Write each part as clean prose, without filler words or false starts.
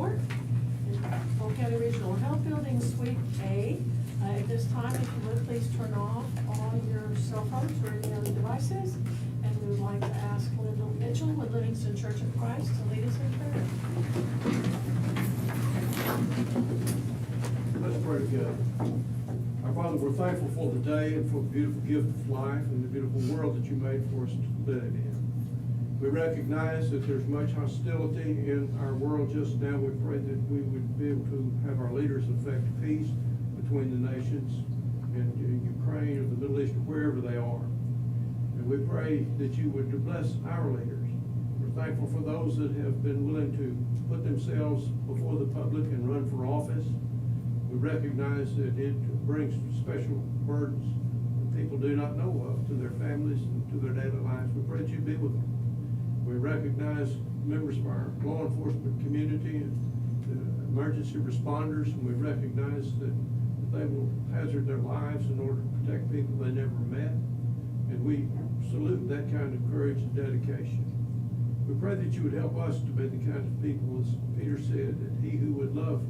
report. Polk County Regional Health Building, Suite A. At this time, if you would, please turn off all your cell phones or any other devices. And we would like to ask Linda Mitchell with Livingston Church of Christ to lead us in prayer. Let's pray together. Our Father, we're thankful for the day and for the beautiful gift of life and the beautiful world that you made for us to live in. We recognize that there's much hostility in our world just now. We pray that we would be able to have our leaders effect peace between the nations in Ukraine or the Middle East or wherever they are. And we pray that you would bless our leaders. We're thankful for those that have been willing to put themselves before the public and run for office. We recognize that it brings special burdens that people do not know of to their families and to their daily lives. We pray that you be with them. We recognize members of our law enforcement community and emergency responders, and we recognize that they will hazard their lives in order to protect people they never met. And we salute that kind of courage and dedication. We pray that you would help us to be the kind of people, as Peter said, that he who would love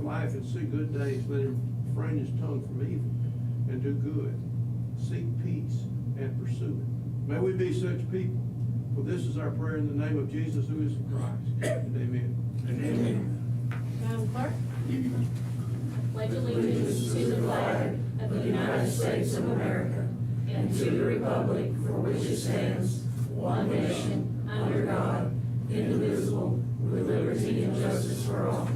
life and see good days, let him refrain his tongue from evil and do good, seek peace and pursue it. May we be such people. For this is our prayer in the name of Jesus, who is the Christ. And amen. Amen. Madam Clerk? Pledge allegiance to the flag of the United States of America and to the republic for which it stands, one nation, under God, indivisible, with liberty and justice for all.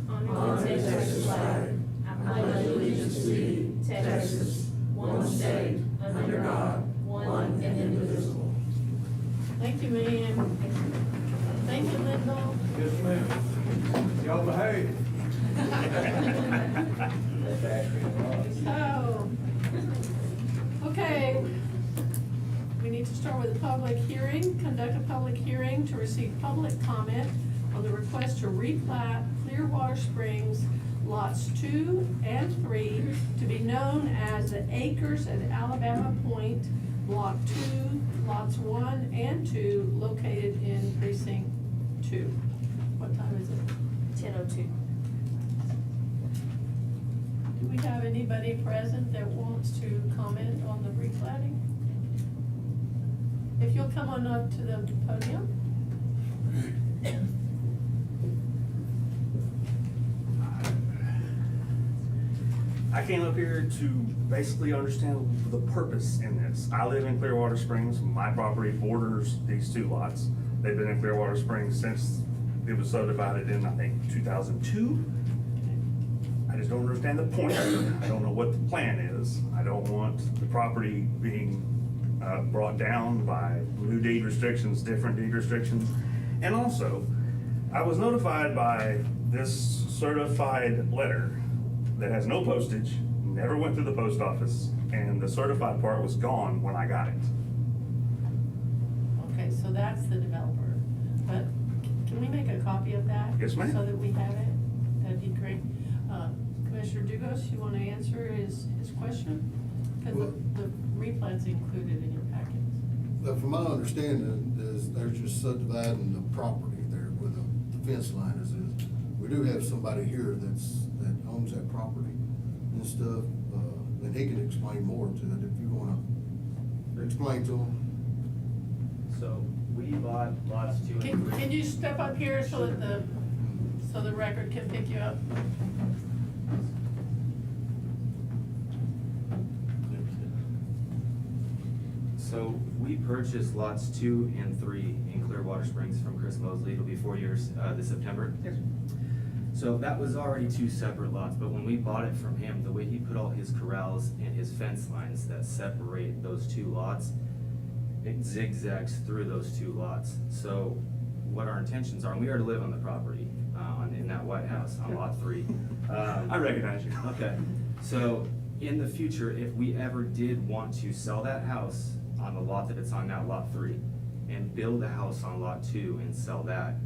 On the Texas flag, I pledge allegiance to thee, Texas, one state, under God, one and indivisible. Thank you, ma'am. Thank you, Linda. Yes, ma'am. Y'all behave. So, okay, we need to start with a public hearing. Conduct a public hearing to receive public comment on the request to replat Clearwater Springs lots 2 and 3 to be known as the Acres at Alabama Point, Block 2, lots 1 and 2, located in precinct 2. What time is it? 10:02. Do we have anybody present that wants to comment on the replatting? If you'll come on up to the podium. I came up here to basically understand the purpose in this. I live in Clearwater Springs. My property borders these two lots. They've been in Clearwater Springs since it was subdivided in, I think, 2002. I just don't understand the point of it. I don't know what the plan is. I don't want the property being brought down by new deed restrictions, different deed restrictions. And also, I was notified by this certified letter that has no postage, never went through the post office, and the certified part was gone when I got it. Okay, so that's the developer. But can we make a copy of that? Yes, ma'am. So that we have it? That'd be great. Commissioner Dugos, you want to answer his question? Because Well- the replat's included in your packets. From my understanding, is they're just subdividing the property there where the fence line is. We do have somebody here that owns that property and stuff, and he can explain more to it if you wanna explain to him. So we bought lots 2 and 3. Can you step up here so that the record can pick you up? So we purchased lots 2 and 3 in Clearwater Springs from Chris Mosley. It'll be 4 years this September. Yes. So that was already 2 separate lots, but when we bought it from him, the way he put all his corrals and his fence lines that separate those 2 lots, it zigzags through those 2 lots. So what our intentions are, and we are to live on the property, in that White House on lot 3. I recognize you. Okay, so in the future, if we ever did want to sell that house on the lot that it's on now, lot 3, and build a house on lot 2 and sell that,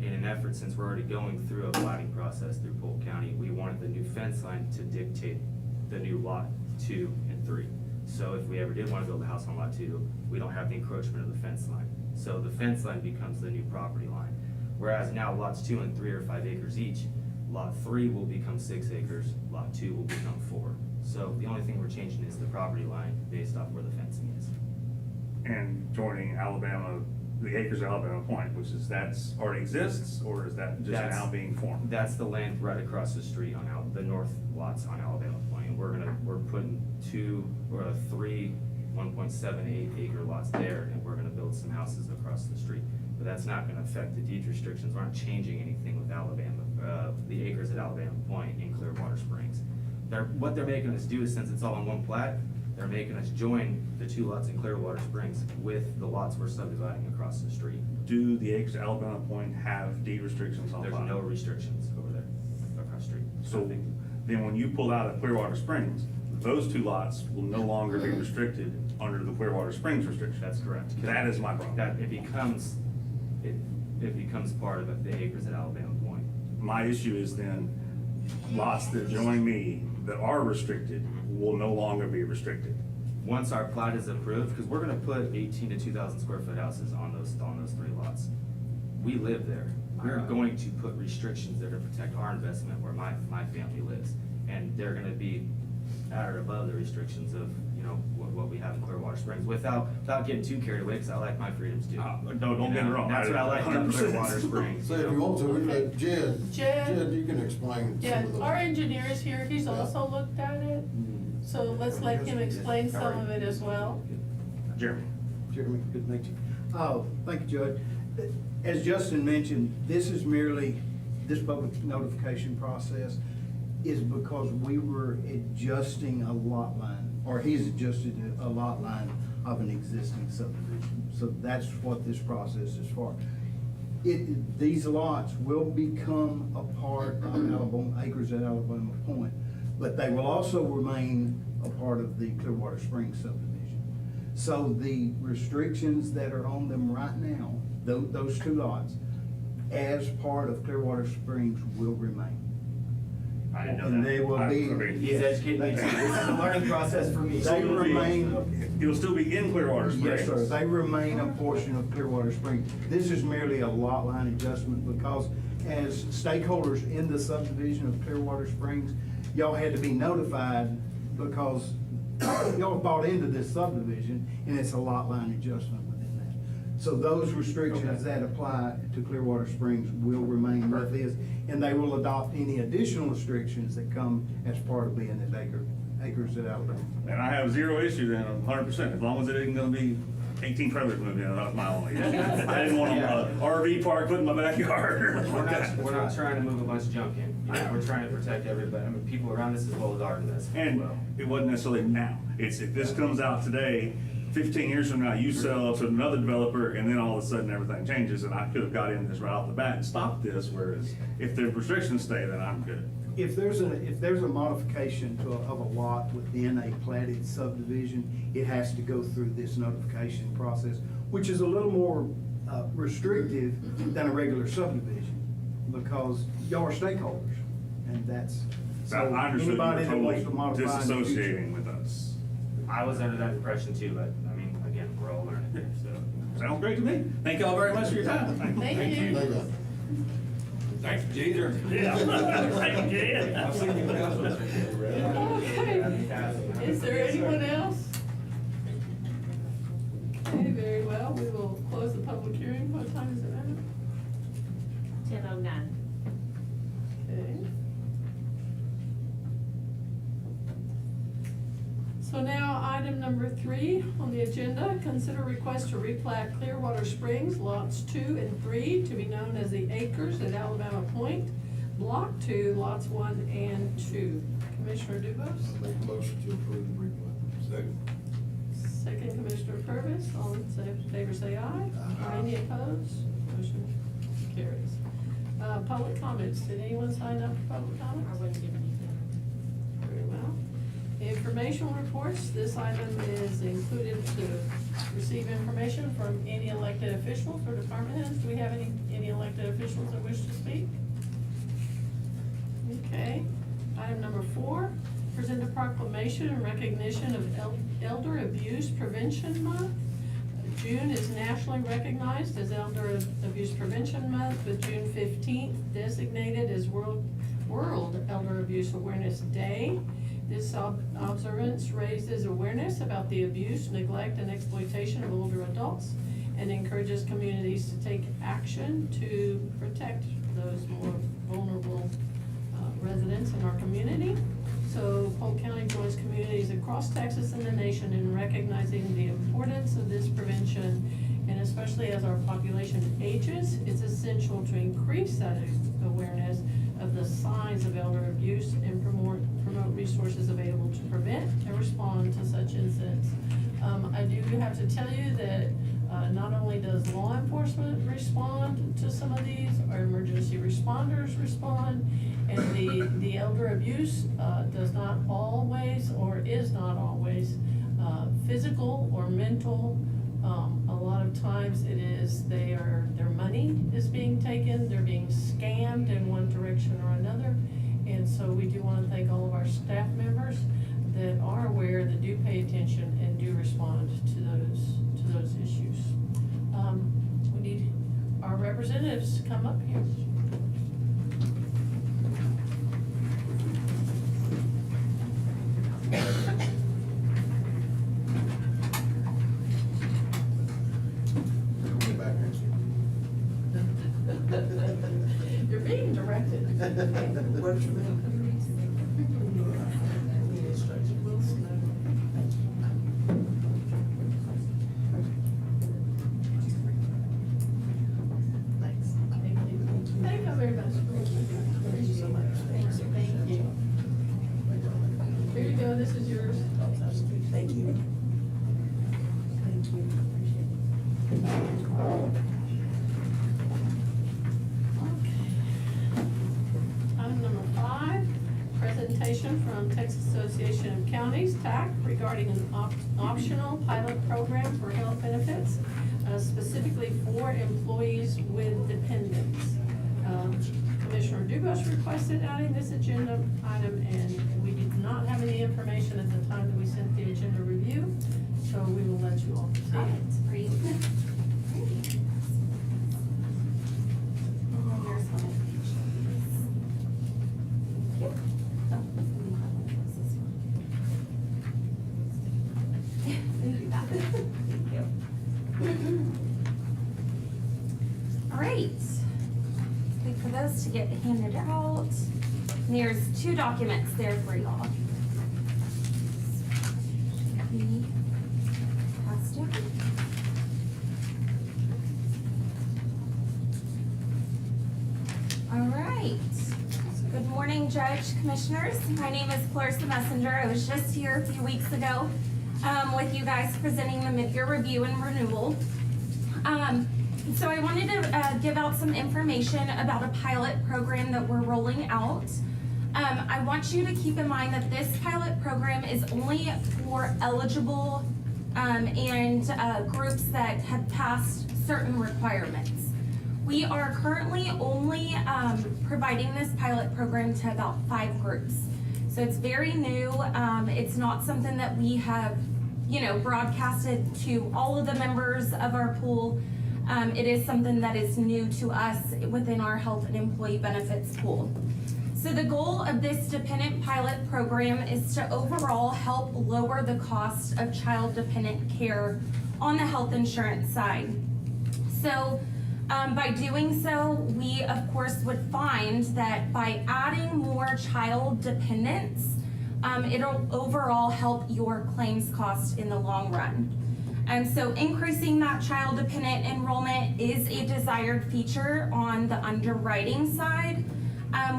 in an effort, since we're already going through a platting process through Polk County, we wanted the new fence line to dictate the new lot 2 and 3. So if we ever did want to build a house on lot 2, we don't have the encroachment of the fence line. So the fence line becomes the new property line. Whereas now lots 2 and 3 are 5 acres each, lot 3 will become 6 acres, lot 2 will become 4. So the only thing we're changing is the property line based off where the fencing is. And joining Alabama, the Acres of Alabama Point, which is, that's already exists, or is that just That's- now being formed? That's the land right across the street on the north lots on Alabama Point. And we're putting 2 or 3 1.78 acre lots there, and we're gonna build some houses across the street. But that's not gonna affect the deed restrictions. We're not changing anything with Alabama, the acres at Alabama Point in Clearwater Springs. What they're making us do is, since it's all on one plat, they're making us join the 2 lots in Clearwater Springs with the lots we're subdividing across the street. Do the Acres of Alabama Point have deed restrictions on There's file? no restrictions over there across the street. So Nothing. then when you pull out of Clearwater Springs, those 2 lots will no longer be restricted under the Clearwater Springs restriction. That's correct. That is my problem. That it becomes part of the acres at Alabama Point. My issue is then lots that join me that are restricted will no longer be restricted. Once our plat is approved, because we're gonna put 18 to 2,000 square foot houses on those 3 lots. We live there. We're going to put restrictions there to protect our investment where my family lives. And they're gonna be at or above the restrictions of, you know, what we have in Clearwater Springs, without getting too carried away, because I like my freedoms too. No, don't get me wrong. That's what I like about 100%. Clearwater Springs. So if you want to, we let Jed. Jed, you can explain Yeah, some of the. our engineer is here, he's also looked at it, so let's let him explain some of it as well. Jeremy. Jeremy, good to meet you. Oh, thank you, Judge. As Justin mentioned, this is merely, this public notification process is because we were adjusting a lot line, or he's adjusted a lot line of an existing subdivision. So that's what this process is for. These lots will become a part of Alabama, Acres at Alabama Point, but they will also remain a part of the Clearwater Springs subdivision. So the restrictions that are on them right now, those 2 lots, as part of Clearwater Springs will remain. I didn't know And that. they will I be. agree. He's educating me too. This is a learning process for me. They remain. It'll still be in Clearwater Springs. Yes, sir, they remain a portion of Clearwater Springs. This is merely a lot line adjustment because as stakeholders in the subdivision of Clearwater Springs, y'all had to be notified because y'all bought into this subdivision and it's a lot line adjustment within that. So those restrictions that apply to Clearwater Springs will remain with this, and they will adopt any additional restrictions that come as part of being at Acres at Alabama. And I have 0 issue then, 100%, as long as it isn't gonna be 18 trailers moved in, that's my only issue. I didn't want a RV park put in my backyard. We're not trying to move a bunch of junk in. You know, we're trying to protect everybody, I mean, people around us as well as our investment as And well. it wasn't necessarily now, it's if this comes out today, 15 years from now, you sell to another developer, and then all of a sudden everything changes, and I could have got in this right off the bat and stopped this, whereas if the restrictions stay, then I'm good. If there's a modification of a lot within a platted subdivision, it has to go through this notification process, which is a little more restrictive than a regular subdivision, because y'all are stakeholders, and that's. So I understood you anybody were that wants totally to modify in the future- disassociating with us. I was under that impression too, but I mean, again, we're all learning here, so. Sounds great to me. Thank y'all very much for your time. Thank you. There you go. Thanks, Jeter. Yeah. Thank you, Jed. Okay, is there anyone else? Okay, very well, we will close the public hearing, what time is it now? 10:09. Okay. So now, item number 3 on the agenda, consider request to replat Clearwater Springs, lots 2 and 3, to be known as the Acres at Alabama Point, block 2, lots 1 and 2. Commissioner Dubus? Make a motion to approve the replat. Second. Second, Commissioner Purvis, all in favor say aye. Aye. Any opposed? Motion carries. Public comments, did anyone sign up for public I comments? wouldn't give anything. Very well. Informational reports, this item is included to receive information from any elected officials or department heads. Do we have any elected officials that wish to speak? Okay. Item number 4, present a proclamation in recognition of Elder Abuse Prevention Month. June is nationally recognized as Elder Abuse Prevention Month, with June 15th designated as World Elder Abuse Awareness Day. This observance raises awareness about the abuse, neglect, and exploitation of older adults, and encourages communities to take action to protect those more vulnerable residents in our community. So Polk County joins communities across Texas and the nation in recognizing the importance of this prevention, and especially as our population ages, it's essential to increase that awareness of the signs of elder abuse and promote resources available to prevent and respond to such incidents. I do have to tell you that not only does law enforcement respond to some of these, our emergency responders respond, and the elder abuse does not always, or is not always, physical or mental. A lot of times it is their money is being taken, they're being scammed in one direction or another. And so we do want to thank all of our staff members that are aware, that do pay attention and do respond to those issues. We need our representatives to come up here. You're being directed. What's your name? Will Snow. Thanks. Thank you. Thank you very much. Thank you so much. Thank you. Here you go, this is yours. Thank you. Thank you. Item number 5, presentation from Texas Association of Counties, TAC, regarding an optional pilot program for health benefits, specifically for employees with dependents. Commissioner Dubus requested adding this agenda item, and we did not have any information at the time that we sent the agenda review, so we will let you all proceed. All right, wait for those to get handed out. And there's 2 documents there for y'all. Be passed down. All right. Good morning, Judge, Commissioners. My name is Clarissa Messenger. I was just here a few weeks ago with you guys presenting the mid-year review and renewal. So I wanted to give out some information about a pilot program that we're rolling out. I want you to keep in mind that this pilot program is only for eligible and groups that have passed certain requirements. We are currently only providing this pilot program to about 5 groups. So it's very new. It's not something that we have, broadcasted to all of the members of our pool. It is something that is new to us within our health and employee benefits pool. So the goal of this dependent pilot program is to overall help lower the cost of child dependent care on the health insurance side. So by doing so, we of course would find that by adding more child dependents, it'll overall help your claims cost in the long run. And so increasing that child dependent enrollment is a desired feature on the underwriting side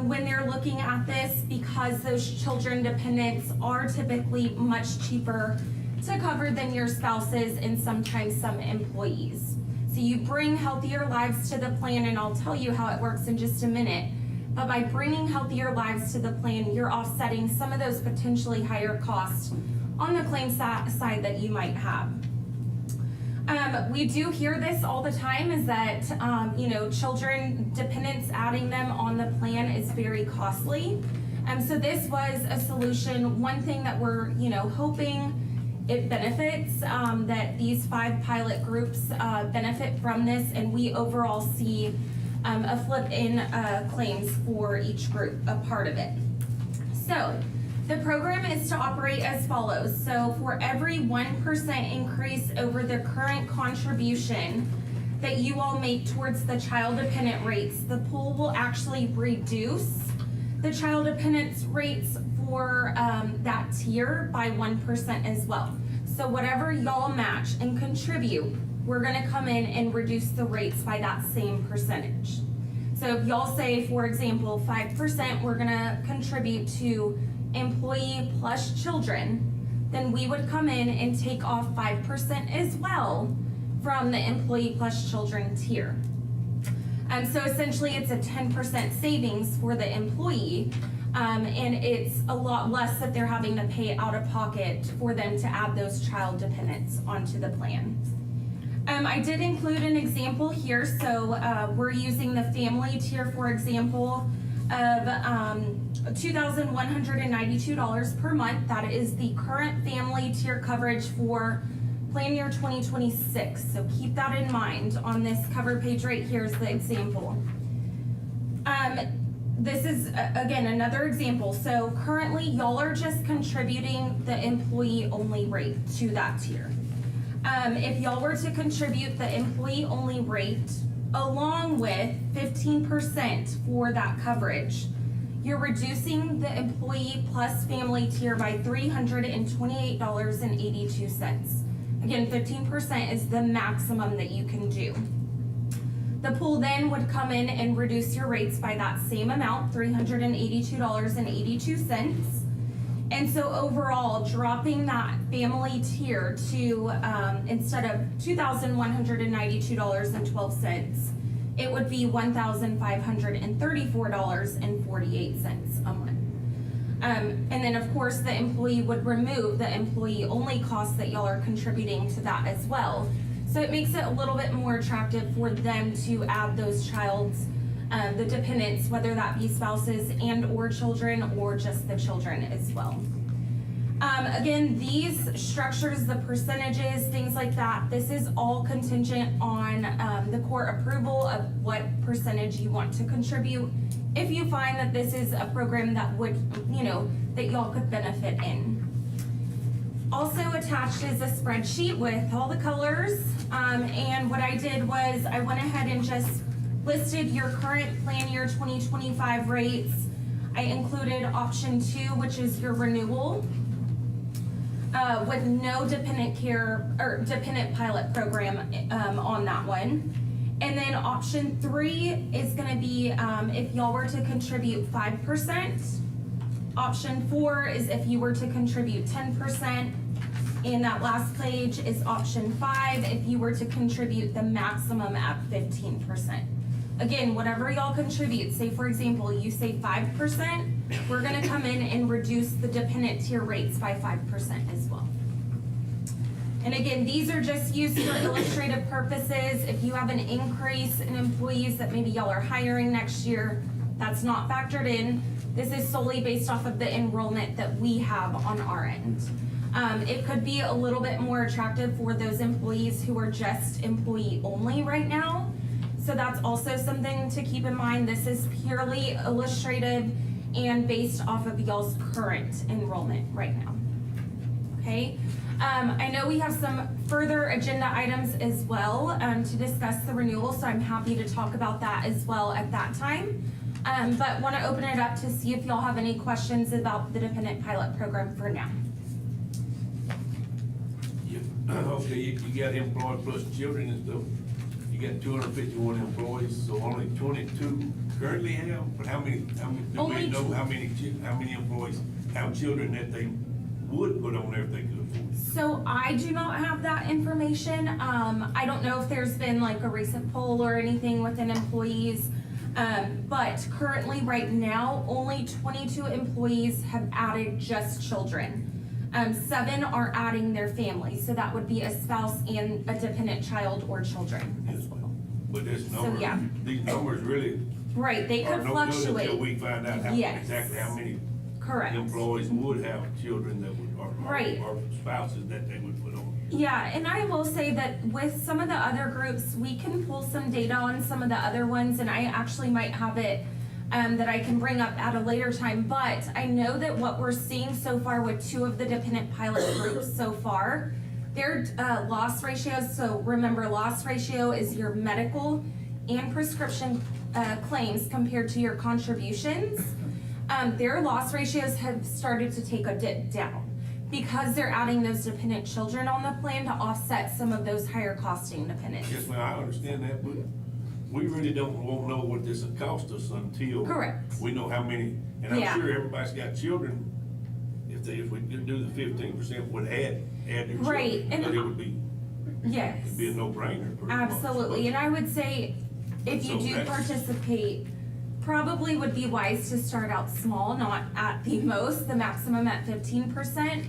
when they're looking at this, because those children dependents are typically much cheaper to cover than your spouses and sometimes some employees. So you bring Healthier Lives to the plan, and I'll tell you how it works in just a minute. But by bringing Healthier Lives to the plan, you're offsetting some of those potentially higher costs on the claim side that you might have. We do hear this all the time, is that, children dependents, adding them on the plan is very costly. So this was a solution. One thing that we're, hoping it benefits, that these 5 pilot groups benefit from this, and we overall see a flip in claims for each group, a part of it. So, the program is to operate as follows. So for every 1% increase over the current contribution that you all make towards the child dependent rates, the pool will actually reduce the child dependence rates for that tier by 1% as well. So whatever y'all match and contribute, we're gonna come in and reduce the rates by that same percentage. So if y'all say, for example, 5%, we're gonna contribute to employee plus children, then we would come in and take off 5% as well from the employee plus children tier. So essentially it's a 10% savings for the employee, and it's a lot less that they're having to pay out of pocket for them to add those child dependents onto the plan. I did include an example here, so we're using the family tier, for example, of $2,192 per month. That is the current family tier coverage for plan year 2026. So keep that in mind. On this cover page right here is the example. This is, again, another example. So currently, y'all are just contributing the employee-only rate to that tier. If y'all were to contribute the employee-only rate along with 15% for that coverage, you're reducing the employee plus family tier by $328.82. Again, 15% is the maximum that you can do. The pool then would come in and reduce your rates by that same amount, $382.82. And so overall, dropping that family tier to, instead of $2,192.12, it would be $1,534.48 a month. And then of course, the employee would remove the employee-only costs that y'all are contributing to that as well. So it makes it a little bit more attractive for them to add those child's, the dependents, whether that be spouses and or children, or just the children as well. Again, these structures, the percentages, things like that, this is all contingent on the court approval of what percentage you want to contribute, if you find that this is a program that would, that y'all could benefit in. Also attached is a spreadsheet with all the colors, and what I did was I went ahead and just listed your current plan year 2025 rates. I included option 2, which is your renewal, with no dependent care or dependent pilot program on that one. And then option 3 is gonna be if y'all were to contribute 5%. Option 4 is if you were to contribute 10%. And that last page is option 5, if you were to contribute the maximum at 15%. Again, whatever y'all contribute, say for example, you say 5%, we're gonna come in and reduce the dependent tier rates by 5% as well. And again, these are just used for illustrative purposes. If you have an increase in employees that maybe y'all are hiring next year, that's not factored in. This is solely based off of the enrollment that we have on our end. It could be a little bit more attractive for those employees who are just employee only right now. So that's also something to keep in mind. This is purely illustrative and based off of y'all's current enrollment right now. Okay, I know we have some further agenda items as well to discuss the renewal, so I'm happy to talk about that as well at that time. But want to open it up to see if y'all have any questions about the dependent pilot program for now. Okay, you got employed plus children and stuff. You got 251 employees, so only 22 currently have, but how many, do we know how many employees have children that they would put on there if they could afford it? So I do not have that information. I don't know if there's been like a recent poll or anything within employees. But currently right now, only 22 employees have added just children. 7 are adding their families, so that would be a spouse and a dependent child or children as well. But this number, yeah. these numbers really Right, they are could no good fluctuate. until we find out Yes. exactly how many Correct. employees would have children that would, Right. or spouses that they would put on. Yeah, and I will say that with some of the other groups, we can pull some data on some of the other ones, and I actually might have it that I can bring up at a later time. But I know that what we're seeing so far with 2 of the dependent pilot groups so far, their loss ratios, so remember, loss ratio is your medical and prescription claims compared to your contributions. Their loss ratios have started to take a dip down because they're adding those dependent children on the plan to offset some of those higher costing dependents. Yes, ma'am, I understand that, but we really won't know what this will cost us until. Correct. We know how many, and Yeah. I'm sure everybody's got children, if we could do the 15% would add their children. Right, and- But it would be, Yes. it'd be a no-brainer. pretty much. Absolutely, and I would say, if you So do that's- participate, probably would be wise to start out small, not at the most, the maximum at 15%.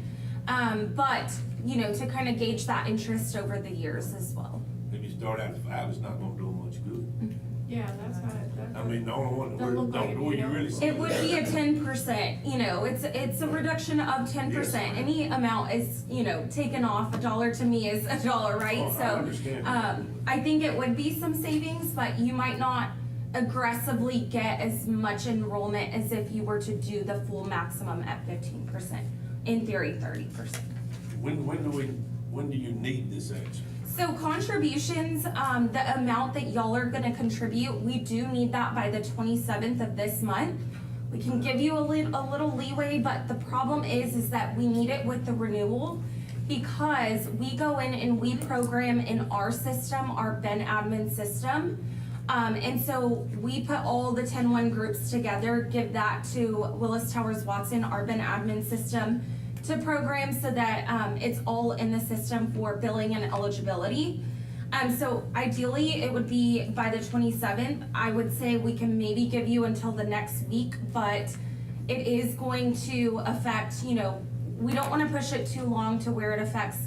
But, you know, to kind of gauge that interest over the years as well. If you start out at 5, it's not gonna do them much good. Yeah, that's how, I mean, the only one, Don't look like where it, you you really know. see. It would be a 10%, you know, it's a reduction of 10%. Yes. Any amount is, you know, taken off, $1 to me is $1, right? Oh, I So, understand. I think it would be some savings, but you might not aggressively get as much enrollment as if you were to do the full maximum at 15%. In theory, 30%. When do you need this action? So contributions, the amount that y'all are gonna contribute, we do need that by the 27th of this month. We can give you a little leeway, but the problem is that we need it with the renewal because we go in and we program in our system, our Ben admin system. And so we put all the 10-1 groups together, give that to Willis Towers Watson, our Ben admin system, to program so that it's all in the system for billing and eligibility. So ideally, it would be by the 27th. I would say we can maybe give you until the next week, but it is going to affect, you know, we don't want to push it too long to where it affects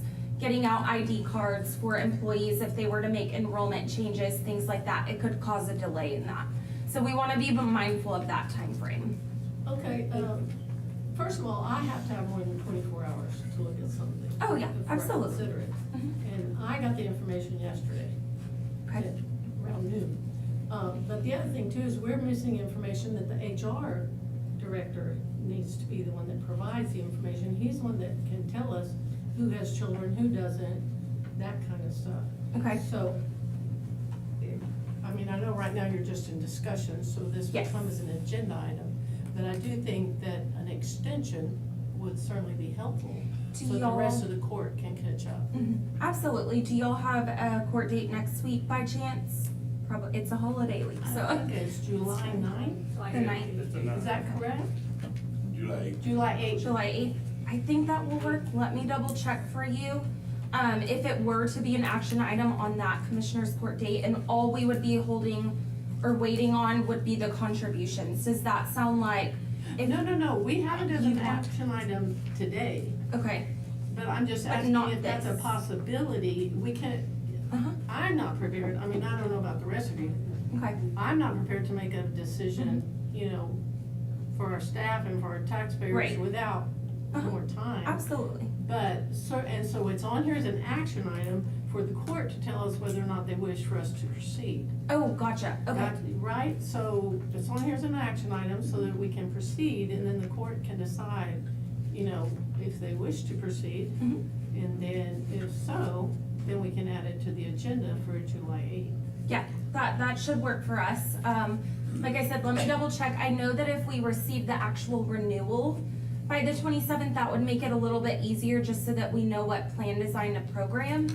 getting out ID cards for employees if they were to make enrollment changes, things like that. It could cause a delay in that. So we want to be mindful of that time frame. Okay, first of all, I have to have more than 24 hours to look at something. Oh, yeah, before I absolutely. consider it. Mhm. And I got the information yesterday. Okay. at around noon. But the other thing too is we're missing information that the HR director needs to be the one that provides the information. He's the one that can tell us who has children, who doesn't, that kind of stuff. Okay. So, I mean, I know right now you're just in discussion, so this will Yes. come as an agenda item. But I do think that an extension would certainly be helpful, Do so the y'all- rest of the court can catch up. Mhm. Absolutely. Do y'all have a court date next week by chance? Probably, it's a holiday week, I so. think it's July 9th, The 9th, is that correct? July 8th. July 8th. July 8th. I think that will work. Let me double check for you. If it were to be an action item on that commissioner's court date, and all we would be holding or waiting on would be the contributions. Does that sound like? if- No, we have it as You an want- action item today, Okay. but I'm just But asking not if that's a this. possibility. We can't, Uh-huh. I'm not prepared, I mean, I don't know about the rest of you. Okay. I'm not prepared to make a decision, Mm-hmm. you know, for our staff and for our taxpayers Right. without Uh-huh. more time. Absolutely. But, so it's on here as an action item for the court to tell us whether or not they wish for us to proceed. Oh, gotcha. Okay. Right, so it's on here as an action item so that we can proceed, and then the court can decide, you know, if they wish to proceed. Mhm. And then if so, then we can add it to the agenda for July 8th. Yeah, that should work for us. Like I said, let me double check. I know that if we receive the actual renewal by the 27th, that would make it a little bit easier just so that we know what plan design to program.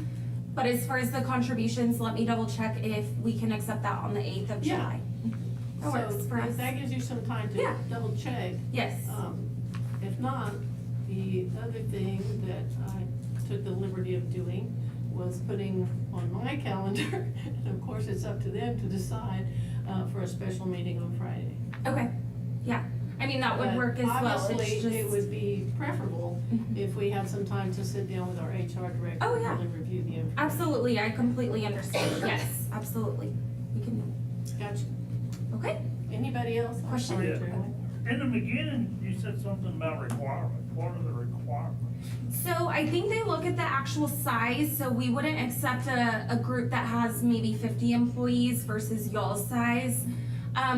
But as far as the contributions, let me double check if we can accept that on the 8th of Yeah. July. That works for So us. if that gives you some time to Yeah. double check. Yes. If not, the other thing that I took the liberty of doing was putting on my calendar, and of course, it's up to them to decide, for a special meeting on Friday. Okay, yeah. I mean, that would But work as well. It's Obviously, it just, would be preferable Mhm. if we had some time to sit down with our HR director Oh, and yeah. really review the information. absolutely, I completely understand. Yes, absolutely. We can, Gotcha. okay? Anybody else? I'm Question? sorry, Yeah. Jeremy. In the beginning, you said something about requirements. What are the requirements? So I think they look at the actual size, so we wouldn't accept a group that has maybe 50 employees versus y'all's size.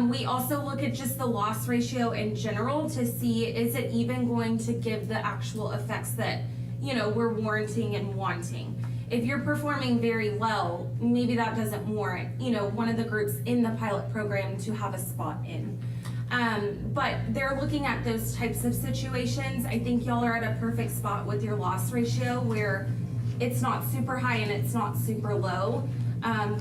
We also look at just the loss ratio in general to see, is it even going to give the actual effects that, you know, we're warranting and wanting. If you're performing very well, maybe that doesn't warrant, you know, one of the groups in the pilot program to have a spot in. But they're looking at those types of situations. I think y'all are at a perfect spot with your loss ratio where it's not super high and it's not super low,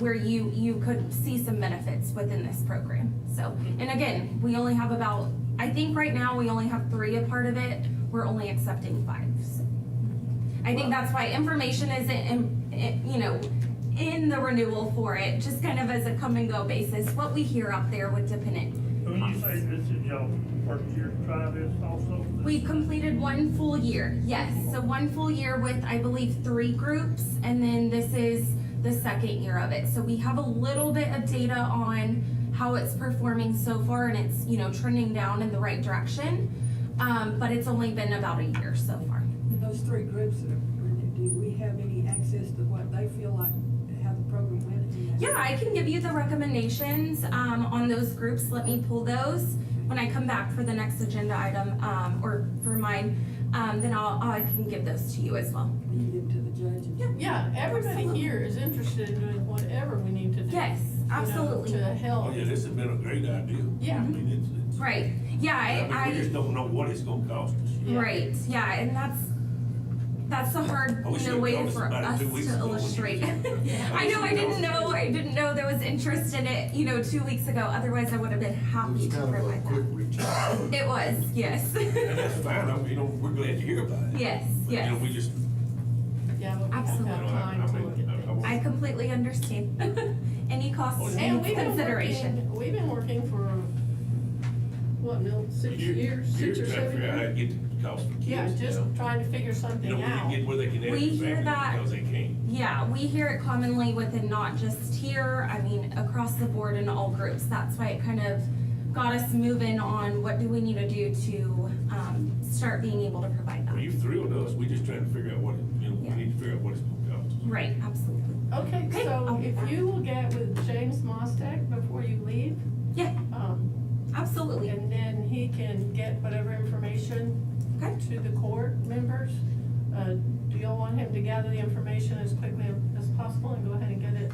where you could see some benefits within this program. So, and again, we only have about, I think right now we only have 3 a part of it. We're only accepting 5. So I think that's why information isn't, you know, in the renewal for it, just kind of as a come and go basis, what we hear out there with dependent. When you say this is y'all first year to try this also? We completed 1 full year, yes. So 1 full year with, I believe, 3 groups, and then this is the 2nd year of it. So we have a little bit of data on how it's performing so far, and it's, you know, trending down in the right direction. But it's only been about a year so far. Those 3 groups that are renewed, do we have any access to what they feel like, how the program went? Yeah, I can give you the recommendations on those groups. Let me pull those when I come back for the next agenda item, or for mine. Then I can give those to you as well. Will you give them to the judge? And Yeah, everybody here is interested in doing whatever we need to do. Yes, you know, absolutely. To help. Oh, yeah, this has been a great idea. Yeah. I mean, it's, Right. Yeah, I mean, we just I don't know what it's gonna cost us. Yeah. right. Yeah, and that's the hard, I wish you know, you'd way told us for about it us 2 weeks to ago when you- illustrate. I I wish know, you'd I didn't know there was interest in it, you know, 2 weeks ago. Otherwise, I would have been It happy was to kind of a provide quick that. reach out. It was, yes. And that's fine, I mean, you know, we're glad to hear about it. Yes, But, you know, yes. we just, Yeah, but we don't Absolutely. have time to look at things. I completely understand. Any costs And needs we've been consideration. working for, what, Mill, 6 years, 6 or You're trying to 7 figure out how to years? get the cost for kids. Yeah, just you know. trying to figure You something know, we can out. get where they can add We the hear family that. because they can't. Yeah, we hear it commonly within not just here, I mean, across the board in all groups. That's why it kind of got us moving on what do we need to do to, start being able to provide Well, that. you've thrilled us, we just trying to figure out what, you know, we Yeah. need to figure out what it's gonna cost us. Right, absolutely. Okay, Okay, so I'll get if that. you will get with James Mostek before you leave, Yeah, absolutely. and then he can get whatever information Okay. to the court members. Do y'all want him to gather the information as quickly as possible and go ahead and get it?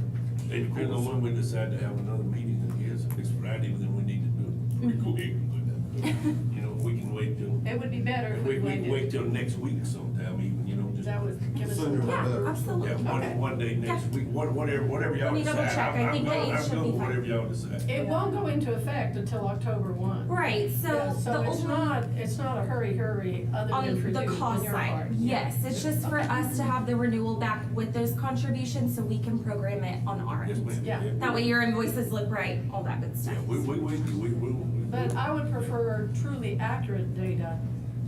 It depends on when we decide to have another meeting, I guess, if it's Friday, then we need to do it pretty quick, but, you know, we can wait till, It would be better if we we can wait waited. till next week sometime even, you know, just. That would give us Sooner some the time. Yeah, better. absolutely. Yeah, Okay. one day next Yeah. week, whatever y'all Let me double decide. check. I think the eighth should be I'm good with fine. whatever y'all decide. It won't go into effect until October 1. Right, Yeah, so the So it's only, not a hurry, other than for on you, the on cost your side, part. yes, it's just for us to have the renewal back with those contributions so we can program it on our Yes, end. ma'am. Yeah. That way your invoices look right, all that good stuff. Yeah, we. But I would prefer truly accurate data,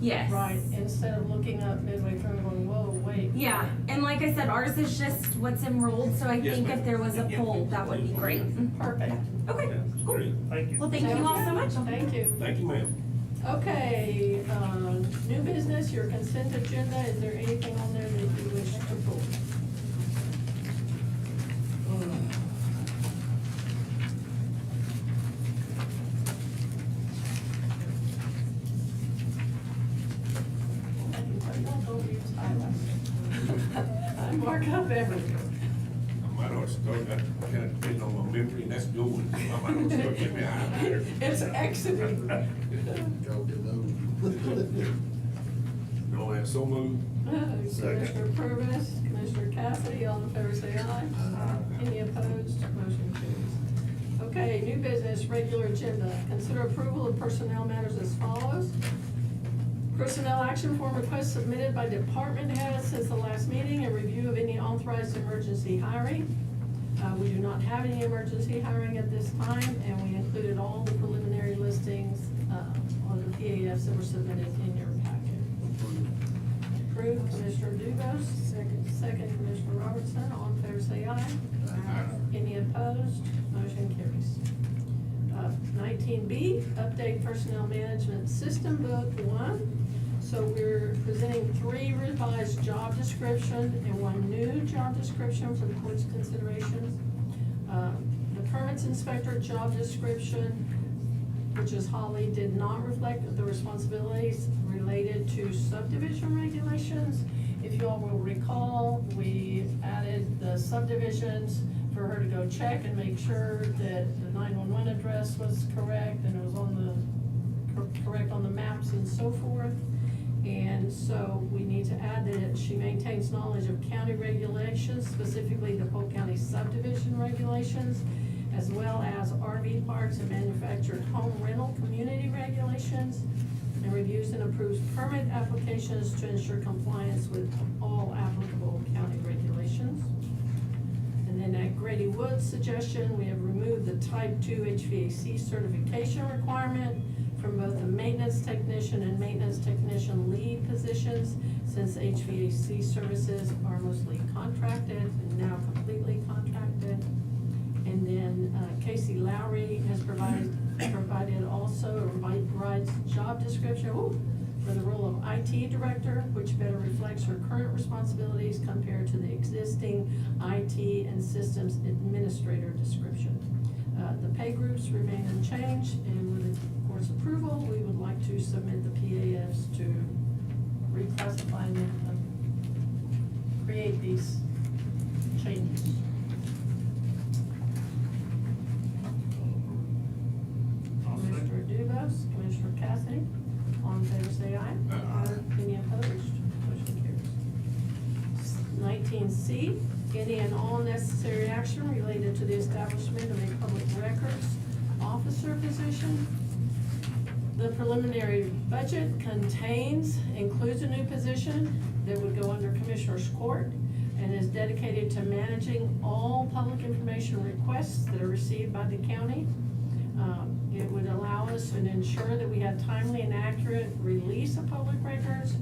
Yes. right, instead of looking up midway through and going, whoa, wait. Yeah, and like I said, ours is just what's enrolled, so I Yes, think ma'am. if there was a Yeah, poll, yeah. that would be great. Perfect. Okay, cool. Great. Thank you. Well, thank you all so much. Thank you. Thank you, ma'am. Okay, new business, your consent agenda, is there anything on there that you wish to pull? I can tell y'all don't use highlights. I mark up everything. I might ought to start, I kind of depending on my memory, and that's good one. I might ought to start getting me out there. It's exiting. Y'all get those. No, that's so moved. Commissioner Purvis, Commissioner Cassidy, all in favor say aye. Any opposed, motion carries. Okay, new business, regular agenda. Consider approval of personnel matters as follows. Personnel action form requests submitted by department heads since the last meeting, a review of any authorized emergency hiring. We do not have any emergency hiring at this time, and we included all the preliminary listings on the PAFs that were submitted in your packet. Approved, Commissioner Dugas, second Commissioner Robertson, all in favor say aye. Any opposed, motion carries. 19B, update personnel management system book 1. So we're presenting 3 revised job description and 1 new job description for the court's considerations. The permits inspector job description, which is Holly, did not reflect the responsibilities related to subdivision regulations. If you all will recall, we added the subdivisions for her to go check and make sure that the 911 address was correct and it was on the, correct on the maps and so forth. And so we need to add that she maintains knowledge of county regulations, specifically the Polk County subdivision regulations, as well as RV parks and manufactured home rental community regulations, and reviews and approves permit applications to ensure compliance with all applicable county regulations. And then at Grady Wood's suggestion, we have removed the type 2 HVAC certification requirement from both the maintenance technician and maintenance technician lead positions, since HVAC services are mostly contracted and now completely contracted. And then Casey Lowry has provided also a revised job description for the role of IT director, which better reflects her current responsibilities compared to the existing IT and systems administrator description. The pay groups remain unchanged, and with the court's approval, we would like to submit the PAFs to reclassify and create these changes. Commissioner Dubus, Commissioner Cassidy, all in favor say aye. Aye. Any opposed? Motion carries. 19C, any and all necessary action related to the establishment of a public records officer position. The preliminary budget includes a new position that would go under Commissioner's Court and is dedicated to managing all public information requests that are received by the county. It would allow us and ensure that we have timely and accurate release of public records.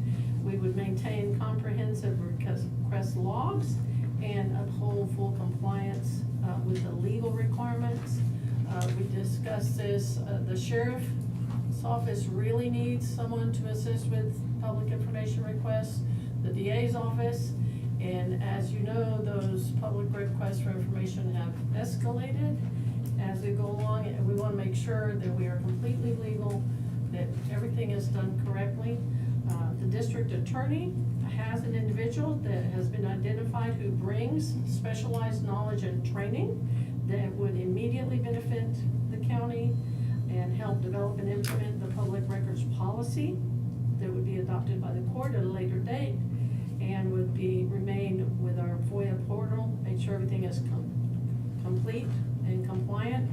We would maintain comprehensive request logs and uphold full compliance with the legal requirements. We discussed this, the sheriff's office really needs someone to assist with public information requests, the DA's office, and as you know, those public requests for information have escalated as we go along, and we want to make sure that we are completely legal, that everything is done correctly. The district attorney has an individual that has been identified who brings specialized knowledge and training that would immediately benefit the county and help develop and implement the public records policy that would be adopted by the court at a later date, and would remain with our FOIA portal, make sure everything is complete and compliant.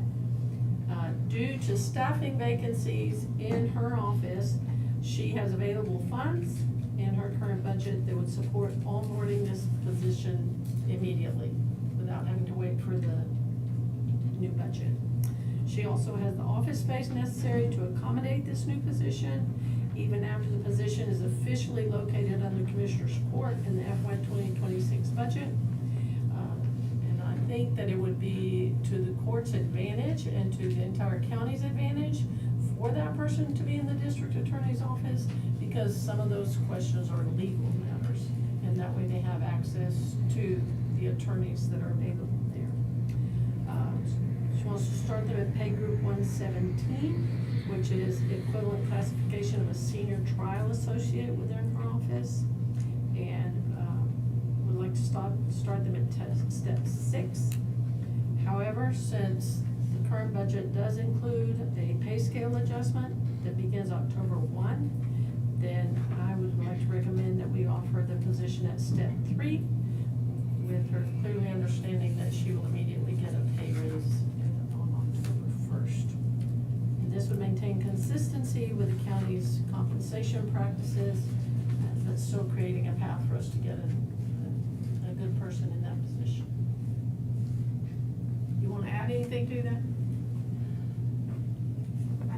Due to staffing vacancies in her office, she has available funds in her current budget that would support onboarding this position immediately without having to wait for the new budget. She also has the office space necessary to accommodate this new position, even after the position is officially located under Commissioner's Court in the FY 2026 budget. I think that it would be to the court's advantage and to the entire county's advantage for that person to be in the district attorney's office, because some of those questions are legal matters, and that way they have access to the attorneys that are available there. She wants to start them at pay group 117, which is the equivalent classification of a senior trial associate within her office, and would like to start them at step 6. However, since the current budget does include a pay scale adjustment that begins October 1, then I would like to recommend that we offer the position at step 3, with her clearly understanding that she will immediately get a pay raise on October 1st. And this would maintain consistency with the county's compensation practices, but still creating a path for us to get a good person in that position. You want to add anything to that?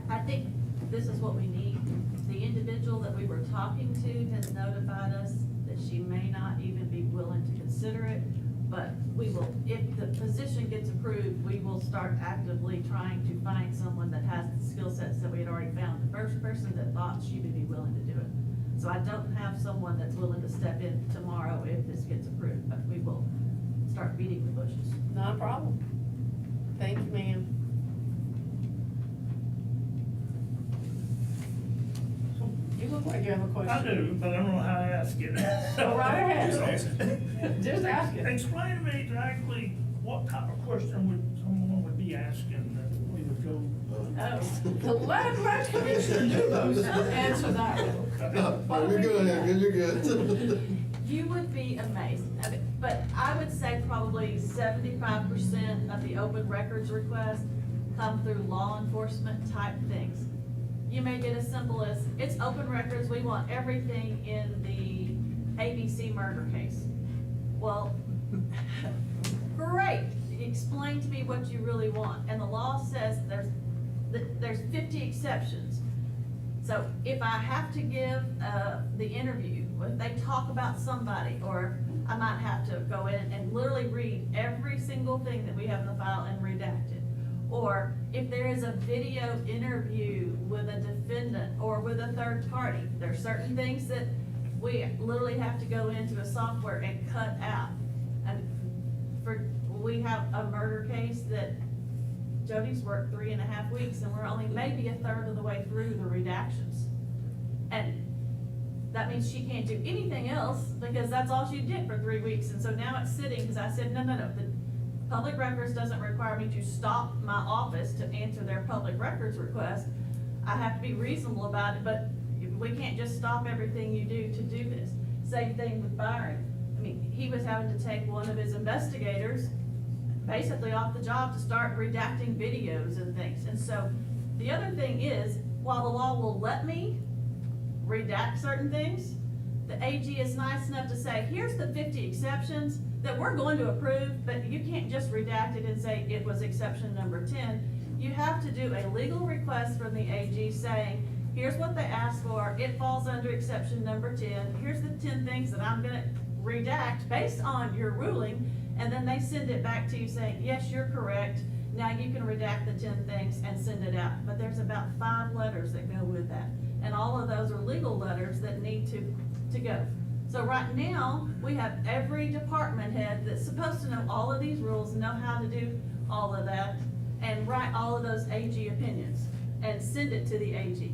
I think this is what we need. The individual that we were talking to has notified us that she may not even be willing to consider it, But we will, if the position gets approved, we will start actively trying to find someone that has the skill sets that we had already found. The first person that thought she would be willing to do it. So I don't have someone that's willing to step in tomorrow if this gets approved, but we will start beating the bushes. Not a problem. Thank you, ma'am. You look like you have a question. I do, but I don't know how to ask it. Go right ahead. Just ask it. Just ask it. Explain to me exactly what type of question would someone would be asking that we would go. Let Commissioner Dubus answer that one. No, you're good, you're good. You would be amazed, I mean, but I would say probably 75% of the open records requests come through law enforcement type things. You may get as simple as, it's open records, we want everything in the ABC murder case. Well, great, explain to me what you really want, and the law says there's 50 exceptions. So if I have to give, the interview, if they talk about somebody, or I might have to go in and literally read every single thing that we have in the file and redact it. Or if there is a video interview with a defendant or with a third party, there are certain things that we literally have to go into a software and cut out. And we have a murder case that Jody's worked 3.5 weeks, and we're only maybe a third of the way through the redactions. And that means she can't do anything else, because that's all she did for 3 weeks, and so now it's sitting, because I said, no, the public records doesn't require me to stop my office to answer their public records request. I have to be reasonable about it, but we can't just stop everything you do to do this. Same thing with Byron. I mean, he was having to take one of his investigators basically off the job to start redacting videos and things. And so the other thing is, while the law will let me redact certain things, the AG is nice enough to say, here's the 50 exceptions that we're going to approve, but you can't just redact it and say it was exception number 10. You have to do a legal request from the AG saying, here's what they asked for, it falls under exception number 10, here's the 10 things that I'm gonna redact based on your ruling, and then they send it back to you saying, yes, you're correct, now you can redact the 10 things and send it out. But there's about 5 letters that go with that, and all of those are legal letters that need to go. So right now, we have every department head that's supposed to know all of these rules, know how to do all of that, and write all of those AG opinions, and send it to the AG.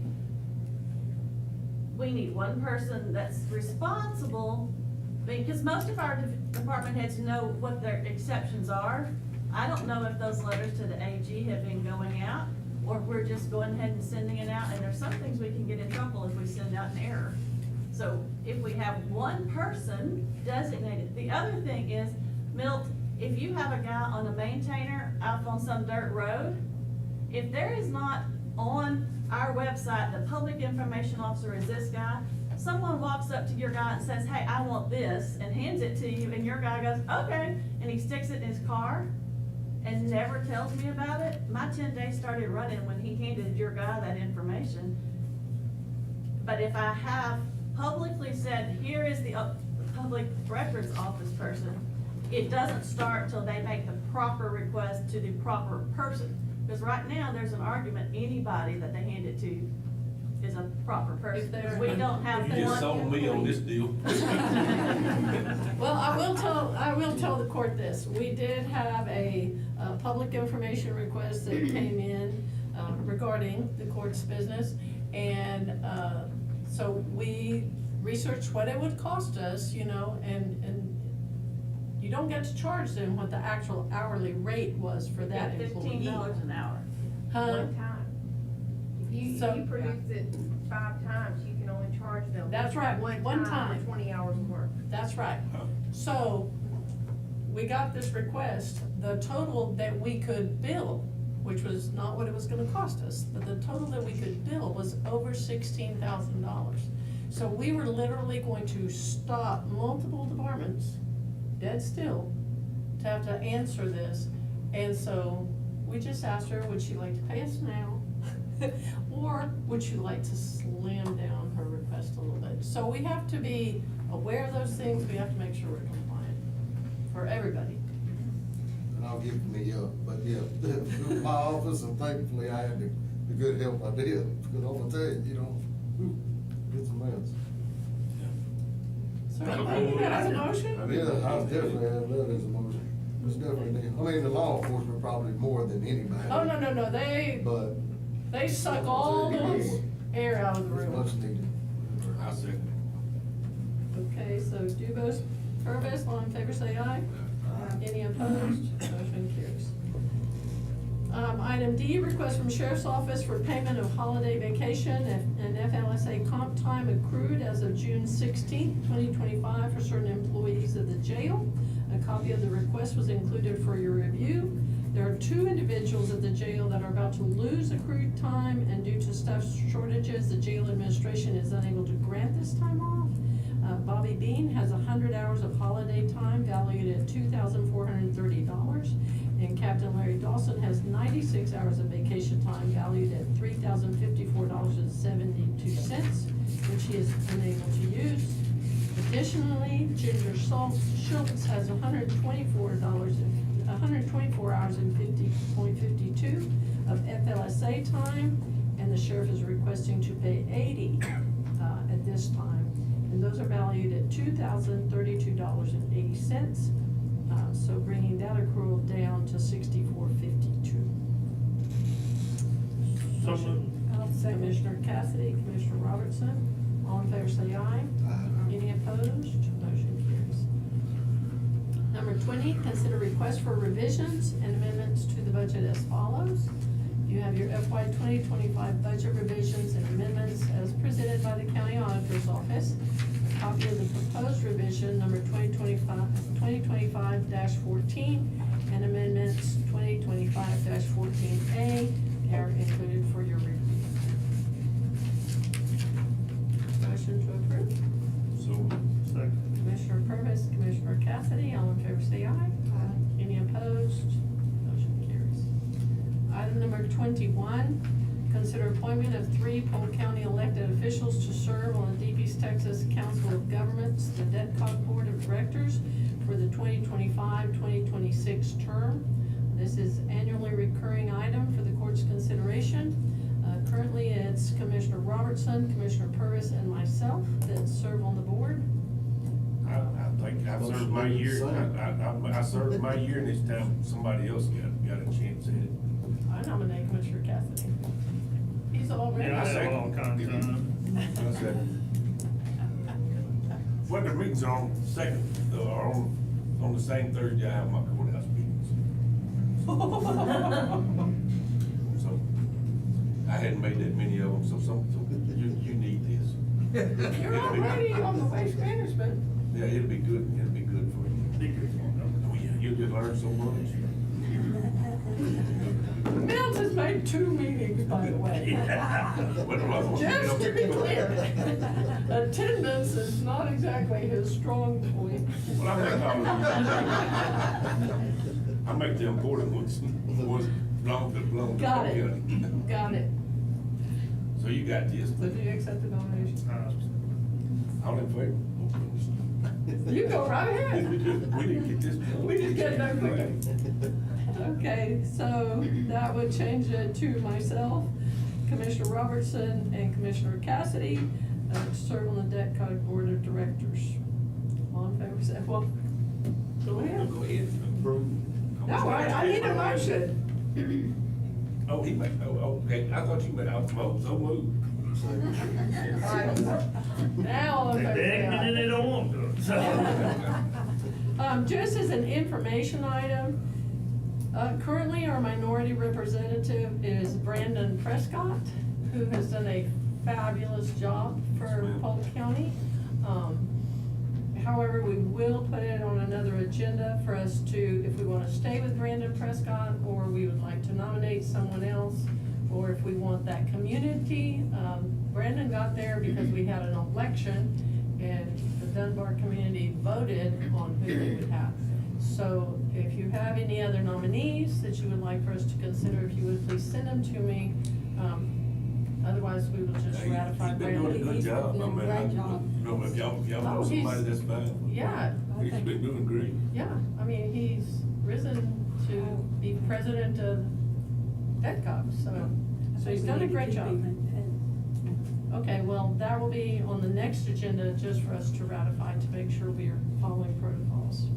We need one person that's responsible, because most of our department heads know what their exceptions are. I don't know if those letters to the AG have been going out, or if we're just going ahead and sending it out, and there's some things we can get in trouble if we send out an error. So if we have one person designated, the other thing is, Milt, if you have a guy on a maintainer out on some dirt road, if there is not on our website, the public information officer is this guy, someone walks up to your guy and says, hey, I want this, and hands it to you, and your guy goes, okay, and he sticks it in his car and never tells me about it, my 10 days started running when he handed your guy that information. But if I have publicly said, here is the public records office person, it doesn't start till they make the proper request to the proper person. Because right now, there's an argument, anybody that they hand it to is a proper person. Because we don't have You just one sold me on this deal. Well, I will tell the court this. We did have a public information request that came in regarding the court's business. And so we researched what it would cost us, you know, and you don't get to charge them what the actual hourly rate was for that employee. $15 an hour. Huh? One time. If So- you produce it 5 times, you can only charge them. That's right, one time. For 20 hours of work. That's right. So, we got this request, the total that we could bill, which was not what it was gonna cost us, but the total that we could bill was over $16,000. So we were literally going to stop multiple departments, dead still, to have to answer this. And so, we just asked her, would she like to pay us now? Or would you like to slam down her request a little bit? So we have to be aware of those things, we have to make sure we're compliant. for everybody. And I'll give me up, but yeah, my office, and thankfully I had the good help I did, because I'm gonna tell you, you know, it's a mess. So I think that as a motion? Yeah, I definitely have that as a motion. It's definitely, I mean, the law enforcement probably more than anybody. Oh, no, But they suck all those air out of the it's room. much needed. I second Okay, so Dubose, Purvis, all in favor say aye. Any opposed? Motion carries. Item D, request from Sheriff's Office for payment of holiday vacation and FLSA comp time accrued as of June 16th, 2025 for certain employees of the jail. A copy of the request was included for your review. There are 2 individuals at the jail that are about to lose accrued time, and due to staff shortages, the jail administration is unable to grant this time off. Bobby Bean has 100 hours of holiday time valued at $2,430, and Captain Larry Dawson has 96 hours of vacation time valued at $3,054.72, which he is unable to use. Additionally, Ginger Schultz has 124 hours and 50.52 of FLSA time, and the sheriff is requesting to pay 80 at this time. And those are valued at $2,032.80, so bringing that accrual down to $64.52. So moved. Commissioner Cassidy, Commissioner Robertson, all in favor say aye. Any opposed? Motion carries. Number 20, consider request for revisions and amendments to the budget as follows. You have your FY 2025 budget revisions and amendments as presented by the County Auditor's Office. A copy of the proposed revision number 2025-14 and amendments 2025-14A are included for your review. Motion to approve. it. So, Second. Commissioner Purvis, Commissioner Cassidy, all in favor say aye. Any opposed? Motion carries. Item number 21, consider appointment of 3 Polk County elected officials to serve on the Deep East Texas Council of Governments, the DETCOG Board of Directors for the 2025-2026 term. This is annually recurring item for the court's consideration. Currently, it's Commissioner Robertson, Commissioner Purvis, and myself that serve on the board. I think I've served my year, I served my year, and this time somebody else got a chance at it. I nominate Commissioner Cassidy. He's already. Yeah, I have all kinds of time. I said, when the meetings are on second, or on the same Thursday, I have my courthouse meetings. So, I hadn't made that many of them, so you need this. You're already on the waste management. Yeah, it'll be good for you. Be good for them. Oh, yeah, you'll just learn so much. Mills has made 2 meetings, by the way. Just to be clear, attendance is not exactly his strong point. Well, I make the important ones long. Got it. Got it. So you got this. So do you accept the nomination? All in favor? You go right ahead. We didn't get this. We just get it done quickly. Okay, so that would change it to myself, Commissioner Robertson, and Commissioner Cassidy, to serve on the DETCOG Board of Directors. All in favor, say, well, go ahead. Go ahead. Approve. No, I need a motion. Oh, he made, okay, I thought you made, so moved. Now, all in favor, say aye. And they don't want to, so. Just as an information item, currently our minority representative is Brandon Prescott, who has done a fabulous job for Polk County. However, we will put it on another agenda for us to, if we want to stay with Brandon Prescott, or we would like to nominate someone else, or if we want that community. Brandon got there because we had an election, and the Dunbar community voted on who they would have. So if you have any other nominees that you would like for us to consider, if you would please send them to me. Otherwise, we will just Yeah, ratify. He's been doing a good job. I mean, Great job. you know, if y'all Oh, know somebody he's- that's fine. Yeah, He's been doing great. yeah, I mean, he's risen to be president of EdCom, so he's done a great job. Okay, well, that will be on the next agenda just for us to ratify to make sure we are following protocols.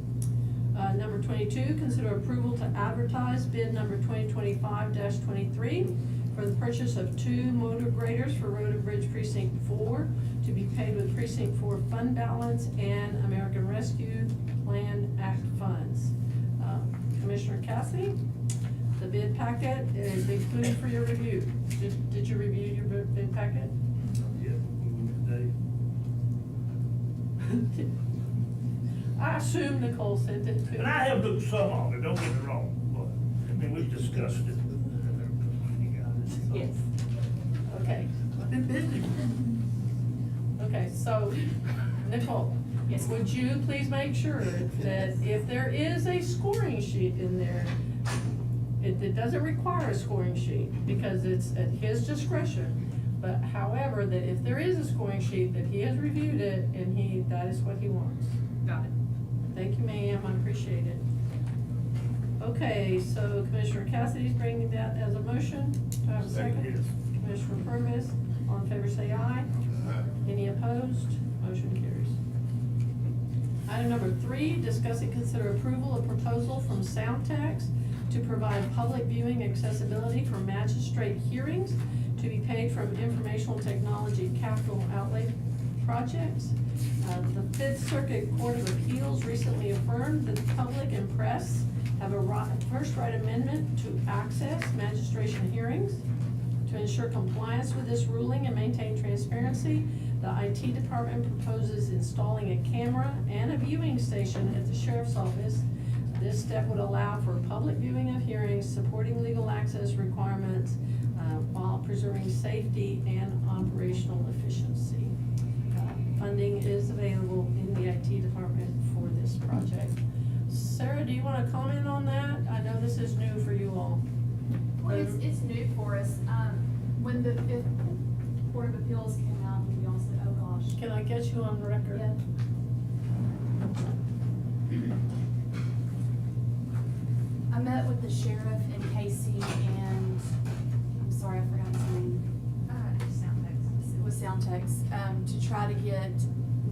Number 22, consider approval to advertise bid number 2025-23 for the purchase of 2 motor graders for Road and Bridge Precinct 4 to be paid with Precinct 4 fund balance and American Rescue Plan Act funds. Commissioner Cassidy, the bid packet is included for your review. Did you review your bid packet? Yeah, today. I assume Nicole sent it to. And I have looked some of it, don't get me wrong, but, I mean, we've discussed it. Yes. Okay. Okay, so, Nicole. Yes. Would you please make sure that if there is a scoring sheet in there, it doesn't require a scoring sheet because it's at his discretion. But however, that if there is a scoring sheet, that he has reviewed it and that is what he wants. Got it. Thank you, ma'am, I appreciate it. Okay, so Commissioner Cassidy's bringing that as a motion. Do I have a second? Yes. Commissioner Purvis, all in favor say aye. Any opposed? Motion carries. Item number 3, discuss and consider approval of proposal from Soundtex to provide public viewing accessibility for magistrate hearings to be paid from informational technology capital outlay projects. The Fifth Circuit Court of Appeals recently affirmed that the public and press have a first right amendment to access magistration hearings. To ensure compliance with this ruling and maintain transparency, the IT department proposes installing a camera and a viewing station at the sheriff's office. This step would allow for public viewing of hearings, supporting legal access requirements, while preserving safety and operational efficiency. Funding is available in the IT department for this project. Sarah, do you want to comment on that? I know this is new for you all. Well, it's new for us. When the Fifth Court of Appeals came out, we all said, oh gosh. Can I get you on record? Yeah. I met with the sheriff and Casey and, I'm sorry, I forgot his name. Soundtex. With Soundtex, to try to get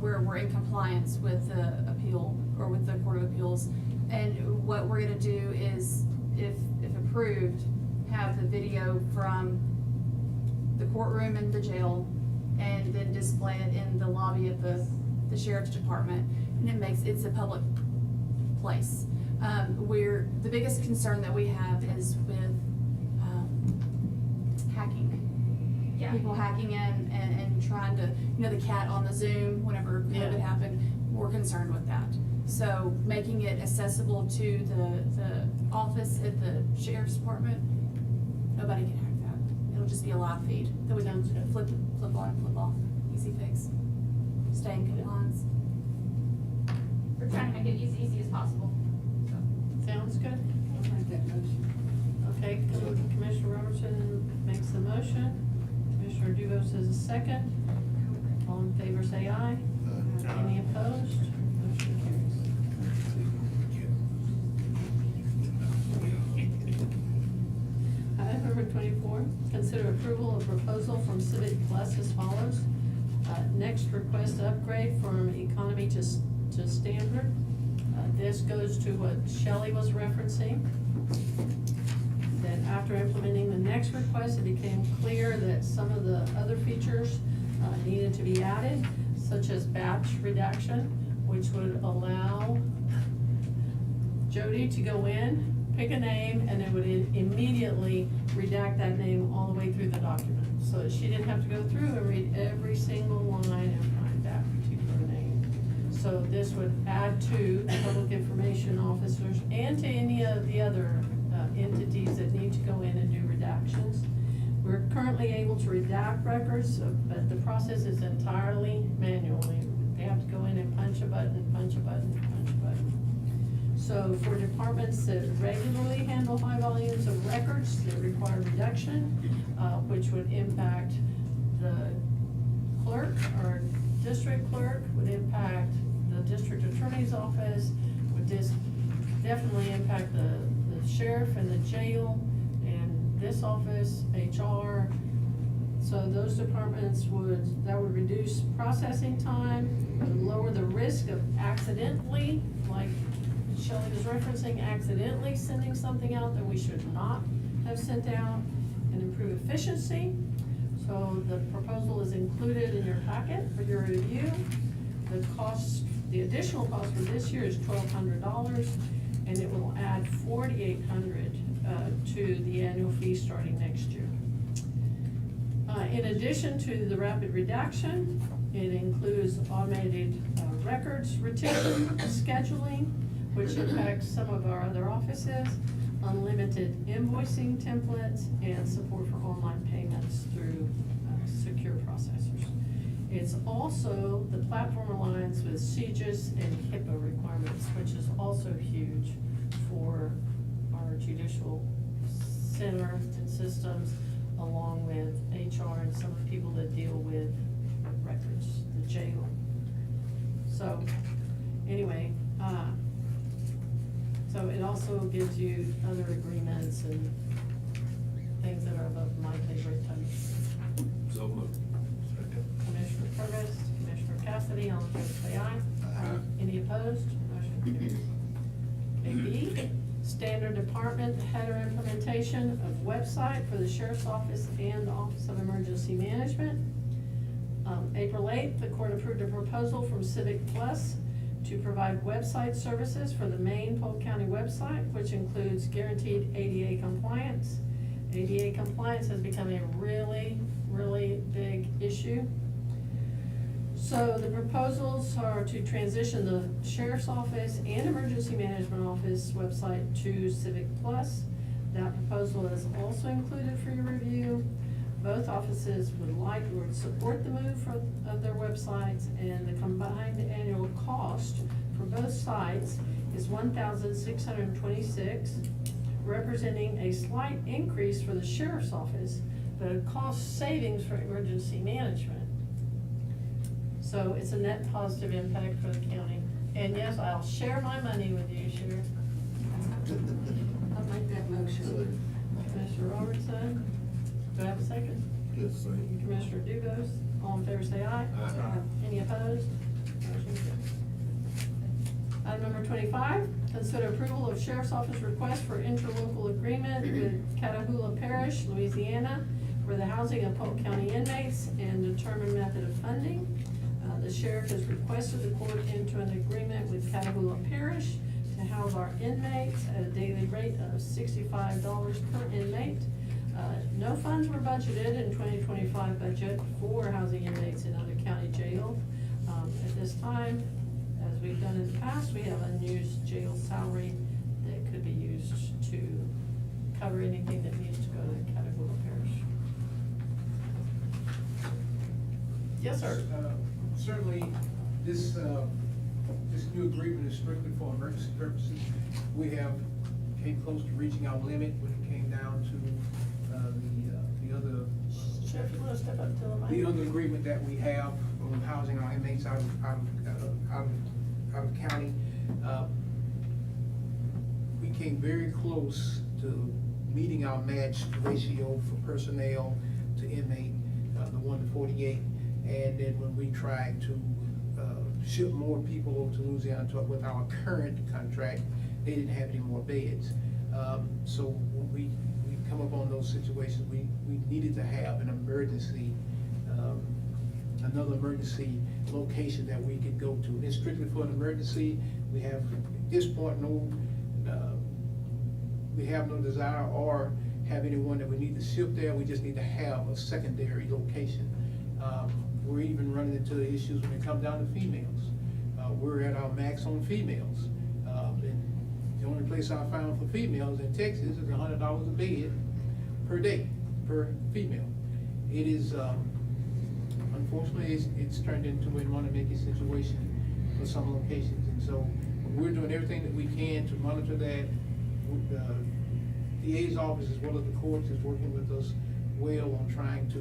where we're in compliance with the appeal, or with the Court of Appeals. And what we're gonna do is, if approved, have the video from the courtroom and the jail, and then display it in the lobby of the sheriff's department, and it's a public place. The biggest concern that we have is with, hacking. Yeah. People hacking in and trying to, the cat on the Zoom, whenever COVID happened, we're concerned with that. So making it accessible to the office at the sheriff's department, nobody can hack that. It'll just be a live feed that we can flip on and flip off, easy fix. Stay in compliance. We're trying to make it as easy as possible. Sounds good? I'll make that motion. Okay, Commissioner Robertson makes the motion. Commissioner Dugo says a second. All in favor say aye. Any opposed? Motion carries. Item number 24, consider approval of proposal from Civic Plus as follows. Next request upgrade from economy to standard. This goes to what Shelley was referencing. That after implementing the next request, it became clear that some of the other features needed to be added, such as batch redaction, which would allow Jody to go in, pick a name, and it would immediately redact that name all the way through the document. So that she didn't have to go through and read every single line and find that particular name. So this would add to the public information officers and to any of the other entities that need to go in and do redactions. We're currently able to redact records, but the process is entirely manual. They have to go in and punch a button, punch a button, punch a button. So for departments that regularly handle high volumes of records that require reduction, which would impact the clerk or district clerk, would impact the district attorney's office, would definitely impact the sheriff and the jail, and this office, HR. So those departments that would reduce processing time, would lower the risk of accidentally, like Shelley was referencing, accidentally sending something out that we should not have sent out, and improve efficiency. So the proposal is included in your packet for your review. The additional cost for this year is $1,200, and it will add $4,800 to the annual fee starting next year. In addition to the rapid redaction, it includes automated records retention, scheduling, which impacts some of our other offices, unlimited invoicing templates, and support for online payments through secure processors. It's also, the platform aligns with CJIS and HIPAA requirements, which is also huge for our judicial center and systems, along with HR and some of the people that deal with records, the jail. So, anyway, so it also gives you other agreements and things that are above my favorite type. So moved. Commissioner Purvis, Commissioner Cassidy, all in favor say aye. Aye. Any opposed? Motion carries. Okay, B, standard department header implementation of website for the Sheriff's Office and the Office of Emergency Management. April 8th, the court approved a proposal from Civic Plus to provide website services for the main Polk County website, which includes guaranteed ADA compliance. ADA compliance has become a really, really big issue. So the proposals are to transition the Sheriff's Office and Emergency Management Office website to Civic Plus. That proposal is also included for your review. Both offices would support the move of their websites, and the combined annual cost for both sites is $1,626, representing a slight increase for the Sheriff's Office, but a cost savings for Emergency Management. So it's a net positive impact for the county. And yes, I'll share my money with you, Sheriff. I'll make that motion. Commissioner Robertson, do I have a second? Yes, sir. Commissioner Dugas, all in favor say aye. Aye. Any opposed? Motion carries. Item number 25, consider approval of Sheriff's Office request for interlocal agreement with Catahoula Parish, Louisiana, for the housing of Polk County inmates and determine method of funding. The sheriff has requested the court enter an agreement with Catahoula Parish to house our inmates at a daily rate of $65 per inmate. No funds were budgeted in 2025 budget for housing inmates in other county jails. At this time, as we've done in the past, we have unused jail salary that could be used to cover anything that needs to go to Catahoula Parish. Yes, sir. Certainly, this new agreement is strictly for emergency purposes. We came close to reaching our limit when it came down to the other. Sheriff, you wanna step up to the mic? The other agreement that we have on housing our inmates out of county. We came very close to meeting our match ratio for personnel to inmate, the 1 to 48. And then when we tried to ship more people over to Louisiana with our current contract, they didn't have any more beds. So when we come up on those situations, we needed to have an emergency, another emergency location that we could go to. And it's strictly for an emergency. We have, at this point, we have no desire or have anyone that we need to ship there. We just need to have a secondary location. We're even running into issues when it comes down to females. We're at our max on females. And the only place I found for females in Texas is $100 a bed per day, per female. It is, unfortunately, it's turned into a money-making situation for some locations. And so we're doing everything that we can to monitor that. The DA's office as well as the courts is working with us well on trying to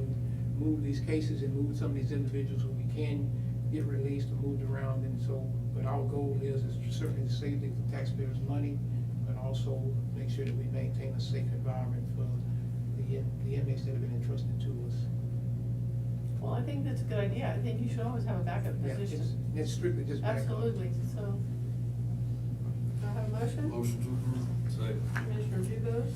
move these cases and move some of these individuals who we can get released or moved around. And so, but our goal is certainly to save the taxpayers money, but also make sure that we maintain a safe environment for the inmates that have been entrusted to us. Well, I think that's a good idea. I think you should always have a backup Yeah, position. it's strictly just backup. Absolutely, so. Do I have a motion? Motion to approve. Second. Commissioner Dubus,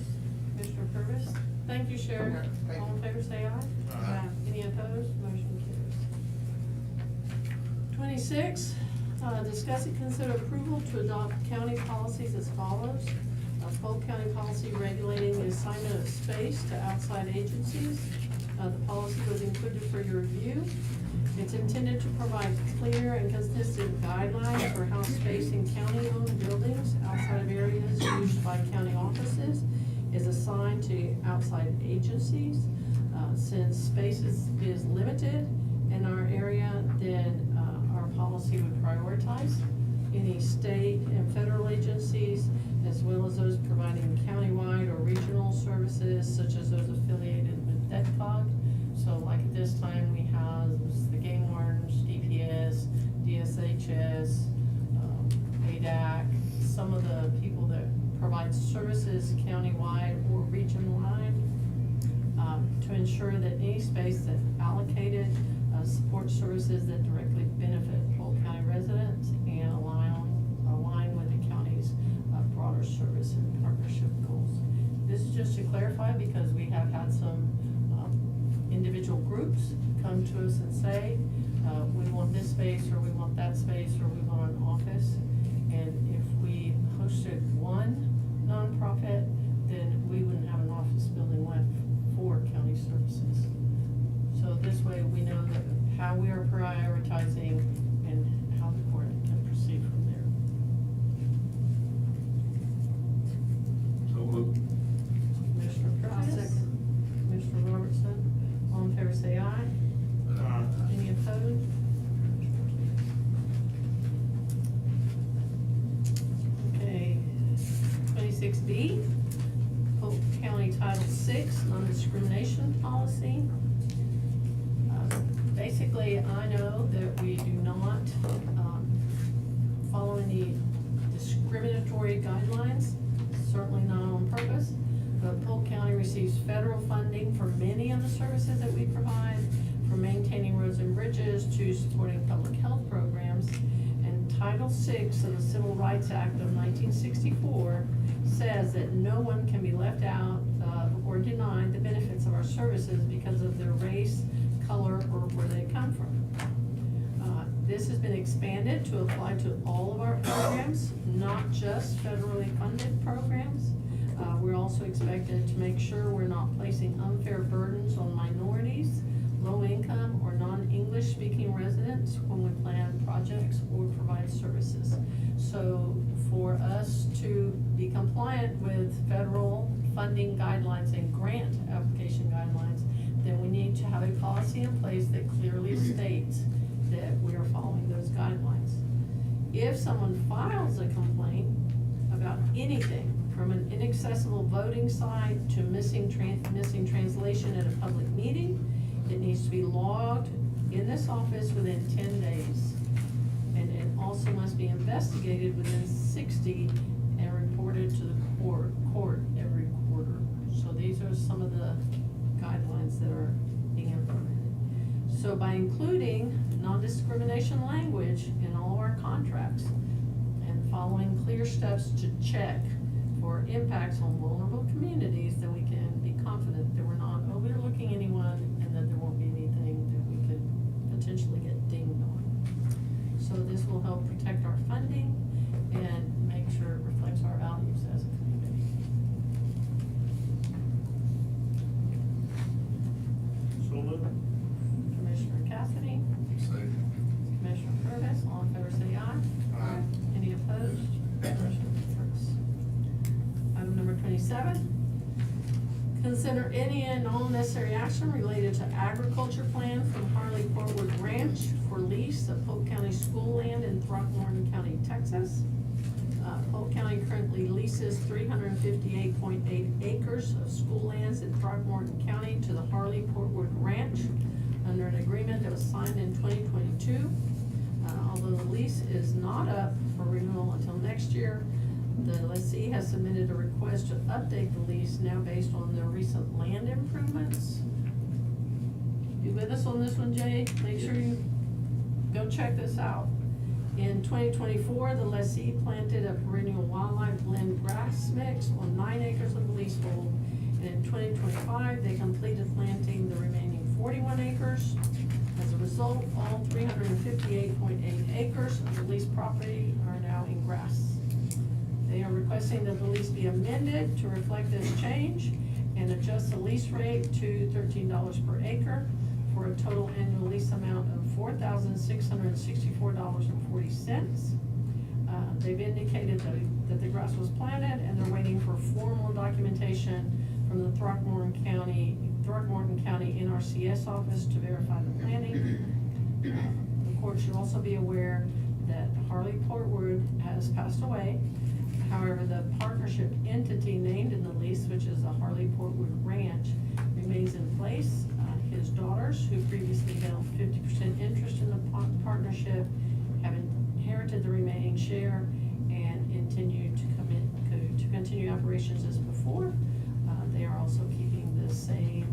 Commissioner Purvis. Thank you, Sheriff. Okay, thank All in you. favor, say aye. Aye. Any opposed? Motion carries. 26, discuss and consider approval to adopt county policies as follows. Polk County policy regulating the assignment of space to outside agencies. The policy was included for your review. It's intended to provide clear and consistent guidelines for how space in county-owned buildings outside of areas used by county offices is assigned to outside agencies. Since space is limited in our area, then our policy would prioritize any state and federal agencies, as well as those providing countywide or regional services, such as those affiliated with DEDCOG. So like at this time, we have the game wardens, DPS, DSHS, ADAC, some of the people that provide services countywide or region-wide, to ensure that any space that's allocated supports services that directly benefit Polk County residents and align with the county's broader service and partnership goals. This is just to clarify because we have had some individual groups come to us and say, we want this space, or we want that space, or we want an office. And if we hosted one nonprofit, then we wouldn't have an office building left for county services. So this way we know that how we are prioritizing and how the court can proceed from there. So moved. Commissioner Purvis. Commissioner Robertson. All in favor say aye. Any opposed? Okay, 26B, Polk County Title VI, non-discrimination policy. Basically, I know that we do not follow any discriminatory guidelines, certainly not on purpose. But Polk County receives federal funding for many of the services that we provide, from maintaining roads and bridges to supporting public health programs. And Title VI of the Civil Rights Act of 1964 says that no one can be left out or denied the benefits of our services because of their race, color, or where they come from. This has been expanded to apply to all of our programs, not just federally funded programs. We're also expected to make sure we're not placing unfair burdens on minorities, low-income, or non-English speaking residents when we plan projects or provide services. So for us to be compliant with federal funding guidelines and grant application guidelines, then we need to have a policy in place that clearly states that we are following those guidelines. If someone files a complaint about anything, from an inaccessible voting site to missing translation at a public meeting, it needs to be logged in this office within 10 days. And it also must be investigated within 60 and reported to the court every quarter. So these are some of the guidelines that are being implemented. So by including non-discrimination language in all of our contracts and following clear steps to check for impacts on vulnerable communities, then we can be confident that we're not overlooking anyone and that there won't be anything that we could potentially get dinged on. So this will help protect our funding and make sure it reflects our values as a community. So moved. Commissioner Cassidy, Second. Commissioner Purvis, all in favor say aye. Aye. Any opposed? Motion carries. Item number 27, consider any and all necessary action related to agriculture plan from Harley Corp. Portwood Ranch for lease of Polk County school land in Throckmorton County, Texas. Polk County currently leases 358.8 acres of school lands in Throckmorton County to the Harley Portwood Ranch under an agreement that was signed in 2022. Although the lease is not up for renewal until next year, the lessee has submitted a request to update the lease now based on their recent land improvements. You with us on this one, Jay? Make sure you go check this out. In 2024, the lessee planted a perennial wildlife blend grass mix on 9 acres of the leasehold. And in 2025, they completed planting the remaining 41 acres. As a result, all 358.8 acres of the leased property are now in grass. They are requesting that the lease be amended to reflect this change and adjust the lease rate to $13 per acre for a total annual lease amount of $4,664.40. They've indicated that the grass was planted and they're waiting for formal documentation from the Throckmorton County NRCS office to verify the planting. The court should also be aware that Harley Portwood has passed away. However, the partnership entity named in the lease, which is the Harley Portwood Ranch, remains in place. His daughters, who previously held 50% interest in the partnership, have inherited the remaining share and continue to continue operations as before. They are also keeping the same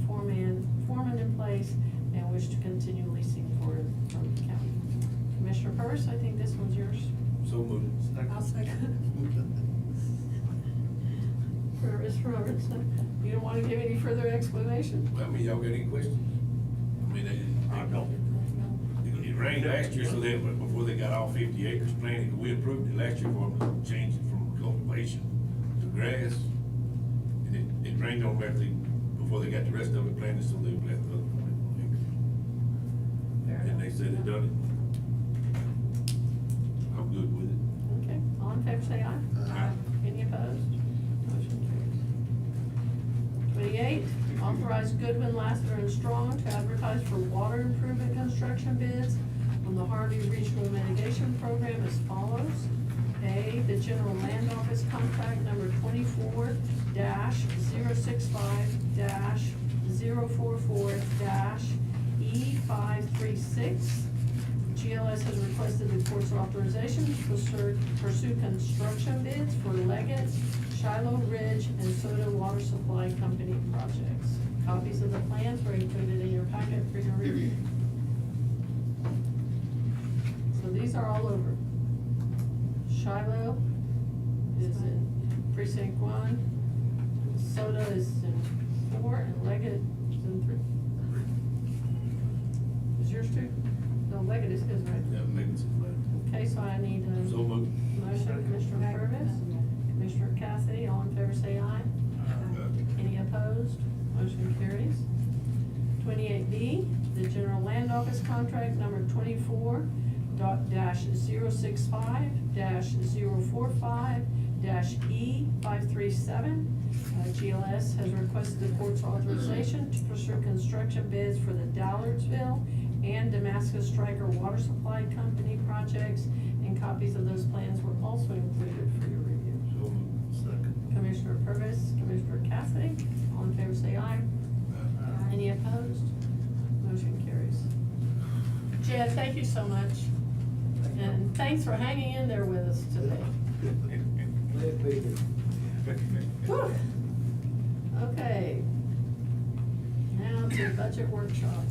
foreman in place and wish to continue leasing from the county. Commissioner Purse, I think this one's yours. So moved. I'll second. Ms. Robertson, you don't want to give any further explanation? Well, I mean, y'all got any questions? I mean, it rained last year, so they, before they got all 50 acres planted, we approved it last year for them to change it from cultivation to grass. And it rained on them before they got the rest of it planted, so they planted the other 41 acres. And they said they done it. I'm good with it. Okay, all in favor say aye. Aye. Any opposed? Motion carries. 28, authorize Goodwin, Lassiter and Strong to advertise for water improvement construction bids on the Harvey Regional Mitigation Program as follows. A, the General Land Office contract number 24-065-044-E536. GLS has requested the court's authorization to pursue construction bids for Leggett, Shiloh Ridge, and Soda Water Supply Company projects. Copies of the plans were included in your packet for your review. So these are all over. Shiloh is in precinct 1, Soda is in 4, and Leggett is in 3. Is yours too? No, Leggett is his, right? Yeah, make it some money. Okay, so I need a So moved. motion, Commissioner Purvis, Commissioner Cassidy, all in favor say aye. Any opposed? Motion carries. 28B, the General Land Office contract number 24-065-045-E537. GLS has requested the court's authorization to pursue construction bids for the Dallardsville and Damascus Striker Water Supply Company projects, and copies of those plans were also included for your review. So moved. Second. Commissioner Purvis, Commissioner Cassidy, all in favor say aye. Any opposed? Motion carries. Jed, thank you so much, and thanks for hanging in there with us today. Whew. Okay. Now to budget workshop.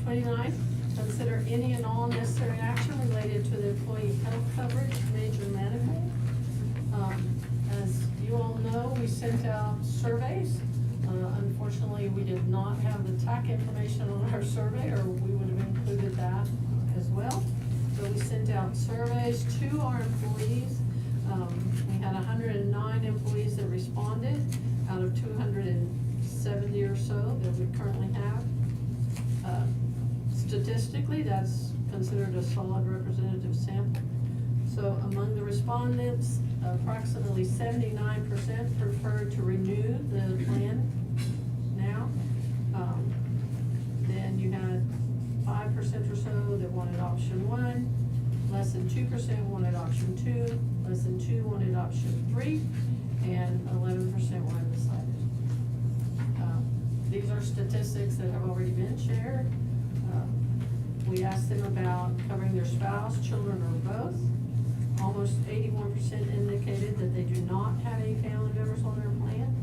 29, consider any and all necessary action related to the employee health coverage, major medical. As you all know, we sent out surveys. Unfortunately, we did not have the TAC information on our survey, or we would have included that as well. So we sent out surveys to our employees. We had 109 employees that responded out of 270 or so that we currently have. Statistically, that's considered a solid representative sample. So among the respondents, approximately 79% preferred to renew the plan than 2% wanted option 2, less than 2 wanted option 3, and 11% were undecided. These are statistics that have already been shared. We asked them about covering their spouse, children, or both. Almost 81% indicated that they do not have any family members on their plan.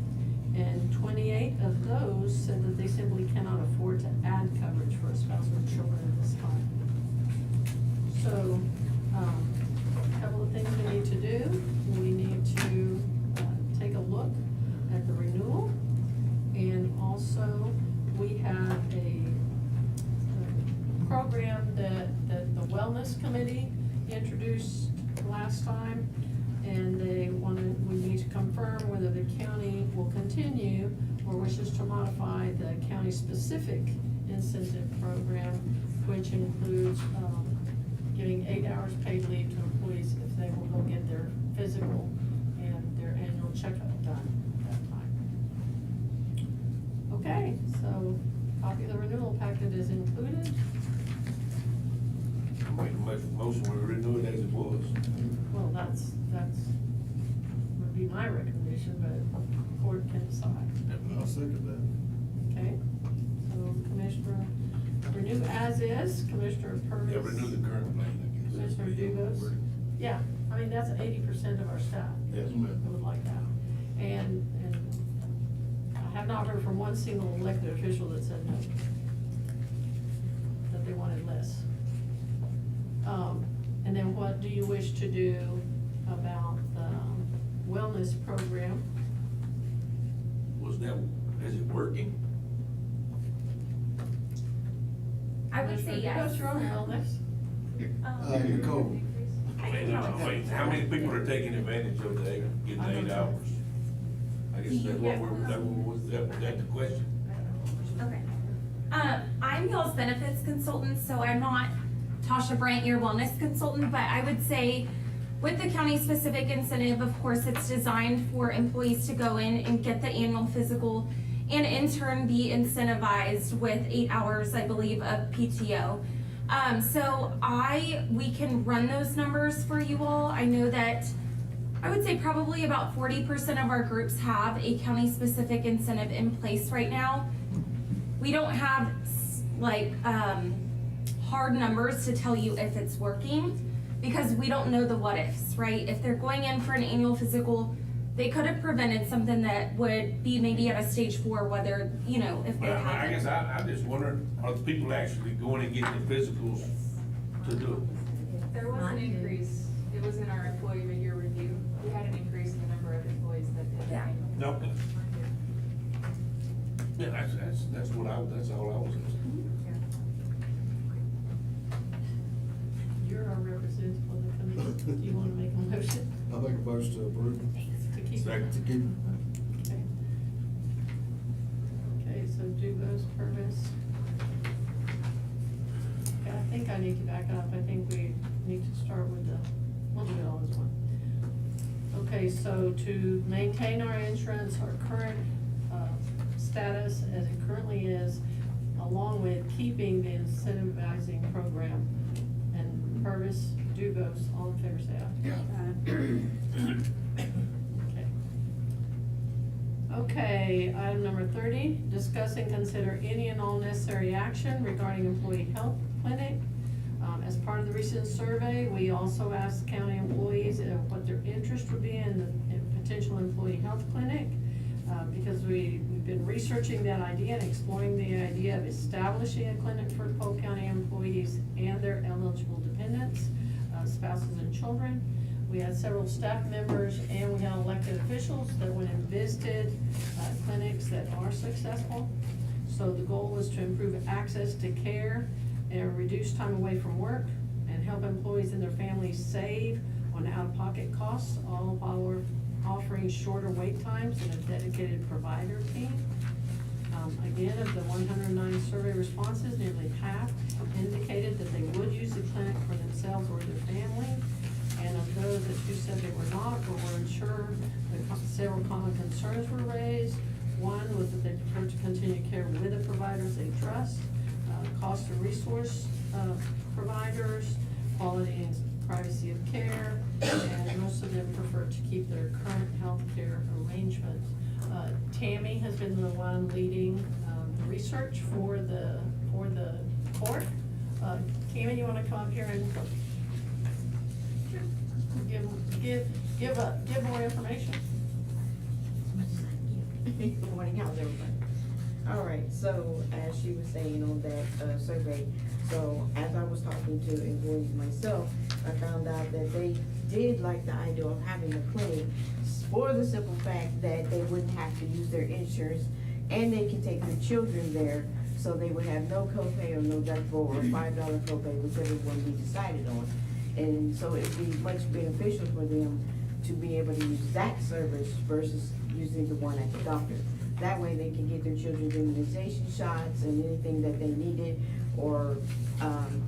And 28 of those said that they simply cannot afford to add coverage for a spouse or children at this time. So, a couple of things we need to do. We need to take a look at the renewal. And also, we have a program that the Wellness Committee introduced last time. And we need to confirm whether the county will continue or wishes to modify the county-specific incentive program, which includes, giving 8 hours paid leave to employees if they will go get their physical and their annual checkup done at that time. Okay, so copy of the renewal packet is included. Make a motion, we renew it as it was. Well, that's, would be my recommendation, but the court can decide. I'll second that. Okay, so Commissioner, renew as is, Commissioner Purvis. Yeah, renew the current plan, I guess. Commissioner Dubus. Yeah, I mean, that's 80% of our staff. Yes, ma'am. Would like that. And I have not heard from one single elected official that said no, that they wanted less. And then what do you wish to do about the wellness program? Is it working? I would say yes. What's your own wellness? Nicole. Wait, how many people are taking advantage of the getting the 8 hours? I guess that's that's the question. Okay. I'm y'all's benefits consultant, so I'm not Tasha Brandt, your wellness consultant, but I would say with the county-specific incentive, of course, it's designed for employees to go in and get the annual physical and in turn be incentivized with 8 hours, I believe, of PTO. So we can run those numbers for you all. I know that I would say probably about 40% of our groups have a county-specific incentive in place right now. We don't have hard numbers to tell you if it's working because we don't know the what ifs, right? If they're going in for an annual physical, they could have prevented something that would be maybe at a stage 4, whether, if they Well, have I it. guess I just wondered, are the people actually going and getting the physicals to do it? There was an increase, it was in our employee mid-year review, we had an increase in the number of employees that did. Yeah. No. Yeah, that's all I was asking. You're our representative for the committee. Do you want to make a motion? I'll make a motion to approve. To keep. Second. To keep. Okay. Okay, so Dubus, Purvis. Okay, I think I need to back up. I think we need to start with we'll do it all as one. Okay, so to maintain our insurance, our current status as it currently is, along with keeping the incentivizing program. And Purvis, Dubus, all in favor say aye. Yeah. Okay, item number 30, discuss and consider any and all necessary action regarding employee health clinic. As part of the recent survey, we also asked county employees what their interest would be in the potential employee health clinic. Because we've been researching that idea and exploring the idea of establishing a clinic for Polk County employees and their eligible dependents, spouses and children. We had several staff members and we had elected officials that went and visited clinics that are successful. So the goal was to improve access to care and reduce time away from work and help employees and their families save on out-of-pocket costs, all while we're offering shorter wait times and a dedicated provider team. Again, of the 109 survey responses, nearly half indicated that they would use the clinic for themselves or their family. And of those who said they were not or were unsure, several common concerns were raised. One was that they prefer to continue care with the providers they trust, cost of resource providers, quality privacy of care, and most of them prefer to keep their current health care arrangements. Tammy has been the one leading, the research for the court. Tammy, you wanna come up here and give more information? Good morning, how's everybody? All right, so as she was saying on that survey, so as I was talking to employees myself, I found out that they did like the idea of having a clinic for the simple fact that they wouldn't have to use their insurance and they can take their children there, so they would have no copay or no deductible or $5 copay, whichever one we decided on. And so it'd be much beneficial for them to be able to use that service versus using the one at the doctor. That way they can get their children's immunization shots and anything that they needed. Or,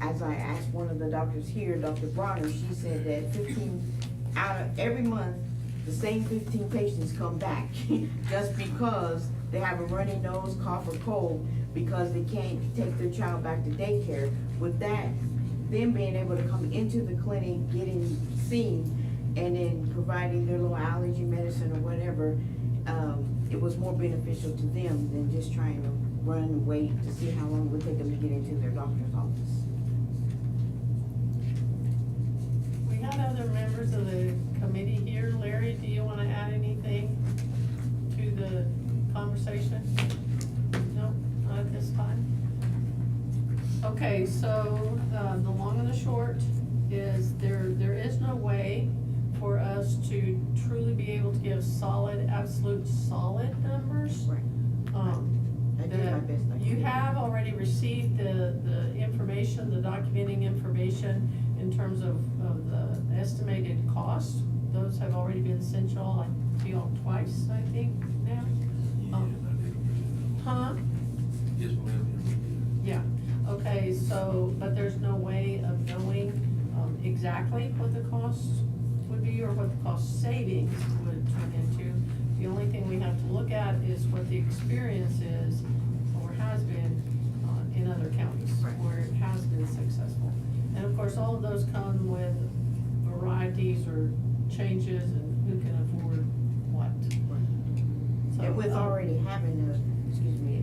as I asked one of the doctors here, Dr. Bronner, she said that 15 out of every month, the same 15 patients come back just because they have a runny nose, cough, or cold because they can't take their child back to daycare. With that, them being able to come into the clinic, getting seen, and then providing their little allergy medicine or whatever, it was more beneficial to them than just trying to run and wait to see how long it would take them to get into their doctor's office. We have other members of the committee here. Larry, do you wanna add anything to the conversation? No, not at this time? Okay, so, the long and the short is there is no way for us to truly be able to give solid, absolute solid numbers. Right. I did my best. You have already received the information, the documenting information in terms of the estimated cost. Those have already been sent y'all, to y'all twice, I think, now. Huh? Yes, ma'am. Yeah, okay, so, but there's no way of knowing, exactly what the cost would be or what the cost savings would turn into. The only thing we have to look at is what the experience is, or has been, in other counties, where it has been successful. And of course, all of those come with varieties or changes and who can afford what. So, And with already having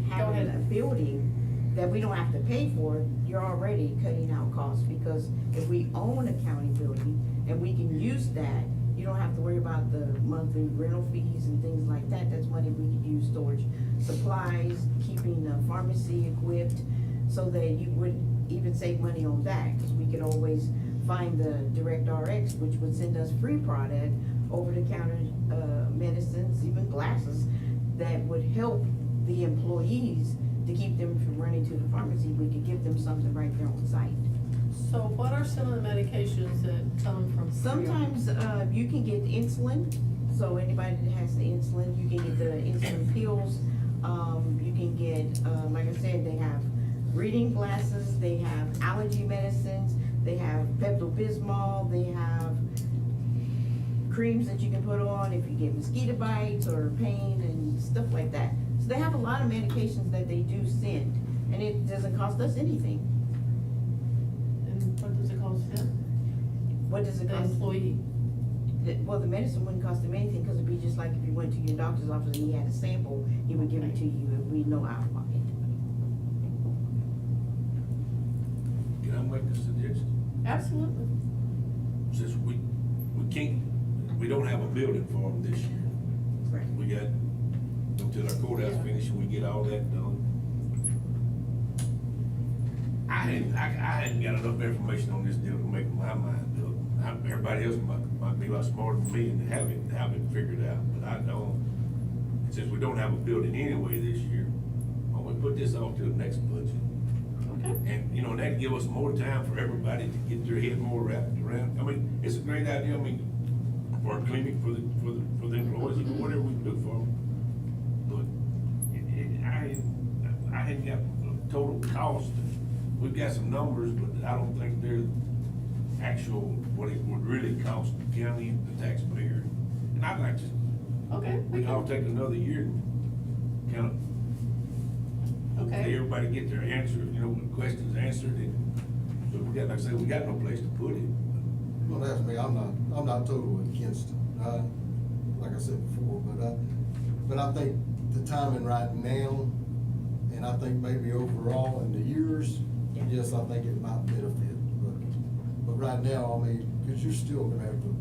having a building that we don't have to pay for, you're already cutting out costs, because if we own a county building and we can use that, you don't have to worry about the monthly rental fees and things like that. That's money we could use storage supplies, keeping the pharmacy equipped, so that you would even save money on that, because we could always find the Direct RX, which would send us free product, over-the-counter medicines, even glasses, that would help the employees to keep them from running to the pharmacy. We could give them something right there on site. So what are some of the medications that come from? Sometimes, you can get insulin, so anybody that has the insulin, you can get the insulin pills. You can get, like I said, they have reading glasses, they have allergy medicines, they have Pepto-Bismol, they have creams that you can put on if you get mosquito bites or pain and stuff like that. So they have a lot of medications that they do send, and it doesn't cost us anything. And what does it cost them? What does it The cost? employee? Well, the medicine wouldn't cost him anything, because it'd be just like if you went to your doctor's office and he had a sample, he would give it to you, and we know out of pocket. Can I make a suggestion? Absolutely. Since we don't have a building for them this year. Right. We got, until our courthouse finished, and we get all that done. I hadn't got enough information on this deal to make my mind up. Everybody else might be a lot smarter than me and have it figured out, but I don't. Since we don't have a building anyway this year, why don't we put this off to the next budget? Okay. And, that'd give us more time for everybody to get their head more wrapped around. I mean, it's a great idea, for a clinic, for the employees, whatever we can do for them. But I hadn't got a total cost. We've got some numbers, but I don't think they're actual, what it would really cost the county, the taxpayer. And I'd like to, Okay. we all take another year and kind of, Okay. everybody get their answer, questions answered, and, but we got, like I said, we got no place to put it. don't ask me, I'm not totally against it, like I said before, but I think the timing right now, and I think maybe overall in the years, yes, I think it might benefit, but right now, I mean, cause you're still gonna have to,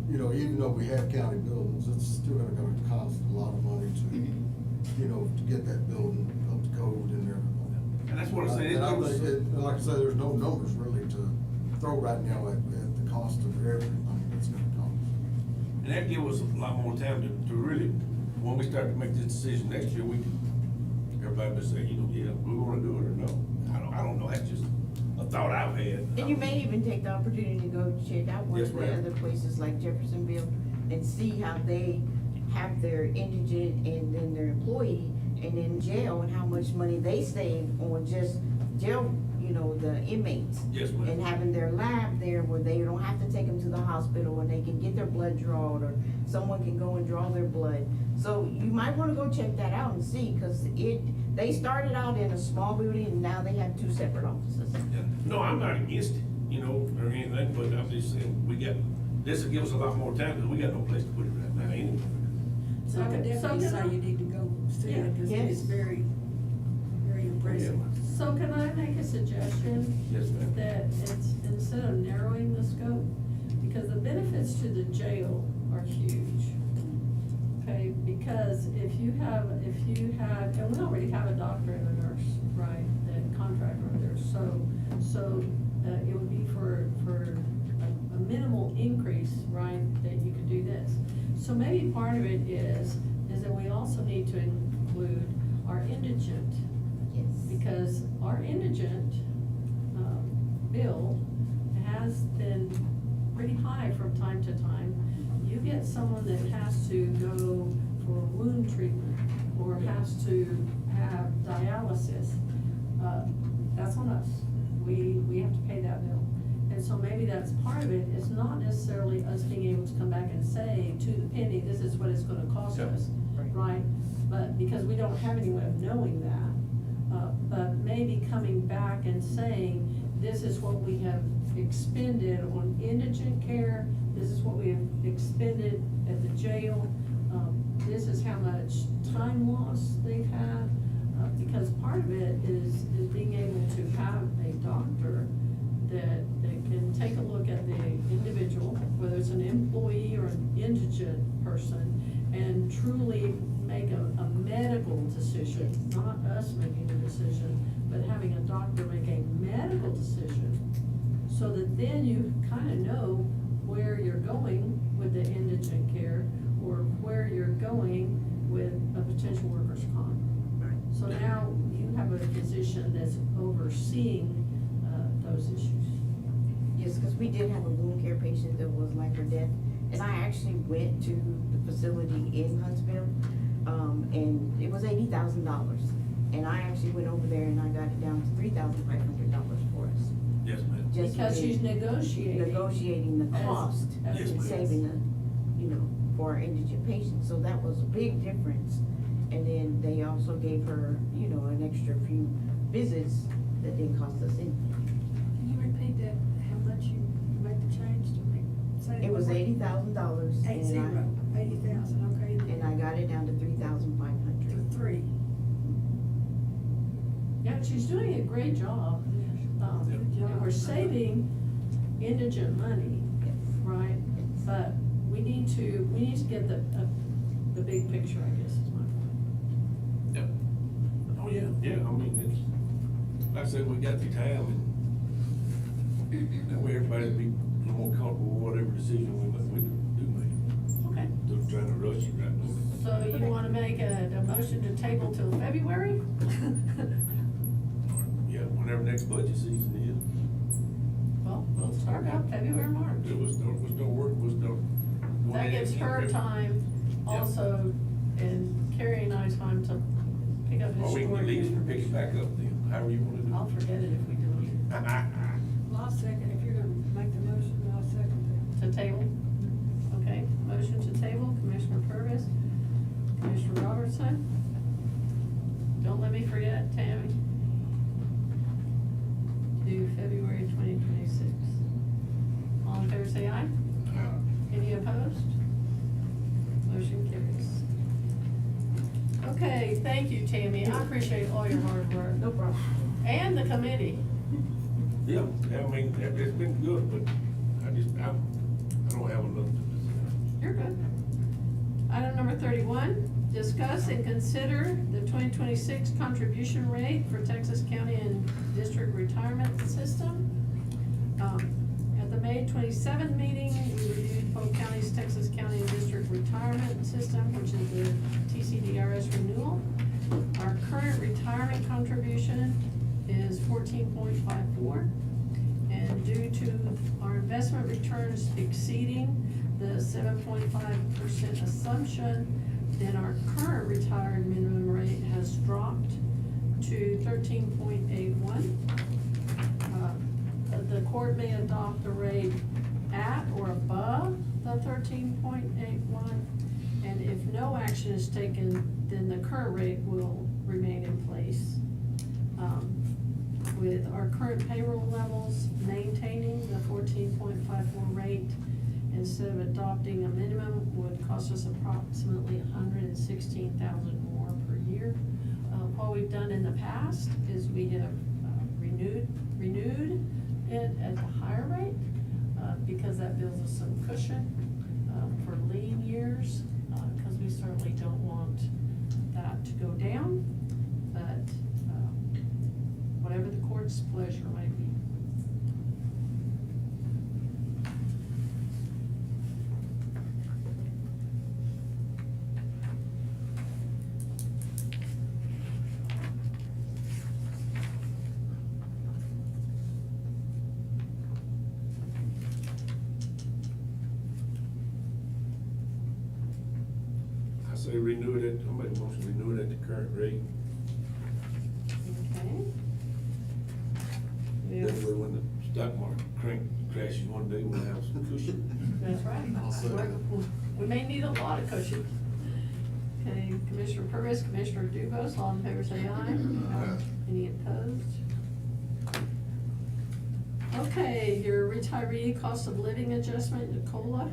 you know, even though we have county buildings, it's still gonna cost a lot of money to, you know, to get that building up to code and everything. And that's what I said, And I think, like I said, there's no numbers really to throw right now at the cost of everything that's gonna cost. and that give us a lot more time to really, when we start to make this decision next year, we can, everybody will say, you know, yeah, we wanna do it or no. I don't know, that's just a thought I've had. And you may even take the opportunity to go check out one Yes, of the ma'am. other places like Jeffersonville and see how they have their indigent and then their employee and in jail and how much money they save on just jail, you know, the inmates. Yes, ma'am. And having their lab there where they don't have to take them to the hospital and they can get their blood drawn or someone can go and draw their blood. So you might wanna go check that out and see, cause they started out in a small building and now they have 2 separate offices. Yeah. No, I'm not against it, you know, or anything, but I'm just saying, this will give us a lot more time, because we got no place to put it right now anyway. So I could definitely say you need to go see it, because Yes. it's very, very impressive. So can I make a suggestion? Yes, ma'am. That it's, instead of narrowing the scope, because the benefits to the jail are huge. Okay, because if you have, and we already have a doctor and a nurse, right, that contract right there, so it would be for a minimal increase, right, that you could do this. So maybe part of it is that we also need to include our indigent. Yes. Because our indigent, bill has been pretty high from time to time. You get someone that has to go for wound treatment or has to have dialysis, that's on us. We have to pay that bill. And so maybe that's part of it, it's not necessarily us being able to come back and say to the penny, this is what it's gonna cost Yep. us, right? But because we don't have any way of knowing that, but maybe coming back and saying, this is what we have expended on indigent care, this is what we have expended at the jail, this is how much time loss they've had, because part of it is being able to have a doctor that can take a look at the individual, whether it's an employee or an indigent person, and truly make a medical decision, not us making a decision, but having a doctor make a medical decision, so that then you kind of know where you're going with the indigent care, or where you're going with a potential workers' comp. So now you have a physician that's overseeing, those issues. Yes, because we did have a wound care patient that was life or death, and I actually went to the facility in Huntsville, and it was $80,000. And I actually went over there and I got it down to $3,500 for us. Yes, ma'am. Just Because she's in negotiating. the cost Yes, and ma'am. saving the, you know, for our indigent patients, so that was a big difference. And then they also gave her, you know, an extra few visits that didn't cost us anything. Can you repeat that, how much you made the change to make? say It was what? $80,000. 80,000, okay. And I got it down to $3,500. To 3. Yeah, she's doing a great job. And we're saving indigent money, right? But we need to get the big picture, I guess, is my point. Yep. Oh, yeah, I mean, it's, like I said, we got the time, and that way everybody will be a little more comfortable with whatever decision we do make. Okay. Don't try to rush it right now. So you wanna make a motion to table till February? Yeah, whenever next budget season is. Well, we'll start out February, March. We'll start work, we'll start. go That ahead gives and- her time Yeah. also, and Carrie and I time to pick up his Or we can story. leave it and pick it back up then, however you wanna do it. I'll forget it if we do it. Well, I'll second, if you're gonna make the motion, I'll second To table? Okay, motion to table, Commissioner Purvis, Commissioner Robertson. Don't let me forget, Tammy. To February 2026. Tammy, I appreciate all your hard work. No problem. And the committee. Yeah, I mean, it's been good, but I don't have enough to You're good. Item number 31, discuss and consider the 2026 contribution rate for Texas County and District Retirement System. At the May 27th meeting, we reviewed Polk County's Texas County and District Retirement System, which is the TCDRS renewal. Our current retirement contribution is 14.54. And due to our investment returns exceeding the 7.5% assumption, then our current retired minimum rate has dropped to 13.81. The court may adopt the rate at or above the 13.81, and if no action is taken, then the current rate will remain in place. With our current payroll levels, maintaining the 14.54 rate instead of adopting a minimum would cost us approximately $116,000 more per year. What we've done in the past is we have renewed it at the higher rate because that builds us some cushion for lean years, because we certainly don't want that to go down, but whatever the court's pleasure might be. I say renew it at, I make a motion to renew it at the current rate. Okay. That way when the stock market crashes one day, we'll have some cushion. That's right. We may need a lot of cushion. Okay, Commissioner Purvis, Commissioner Dubus, all in favor say aye. Aye. Any opposed? Okay, your retiree cost of living adjustment, the COLA.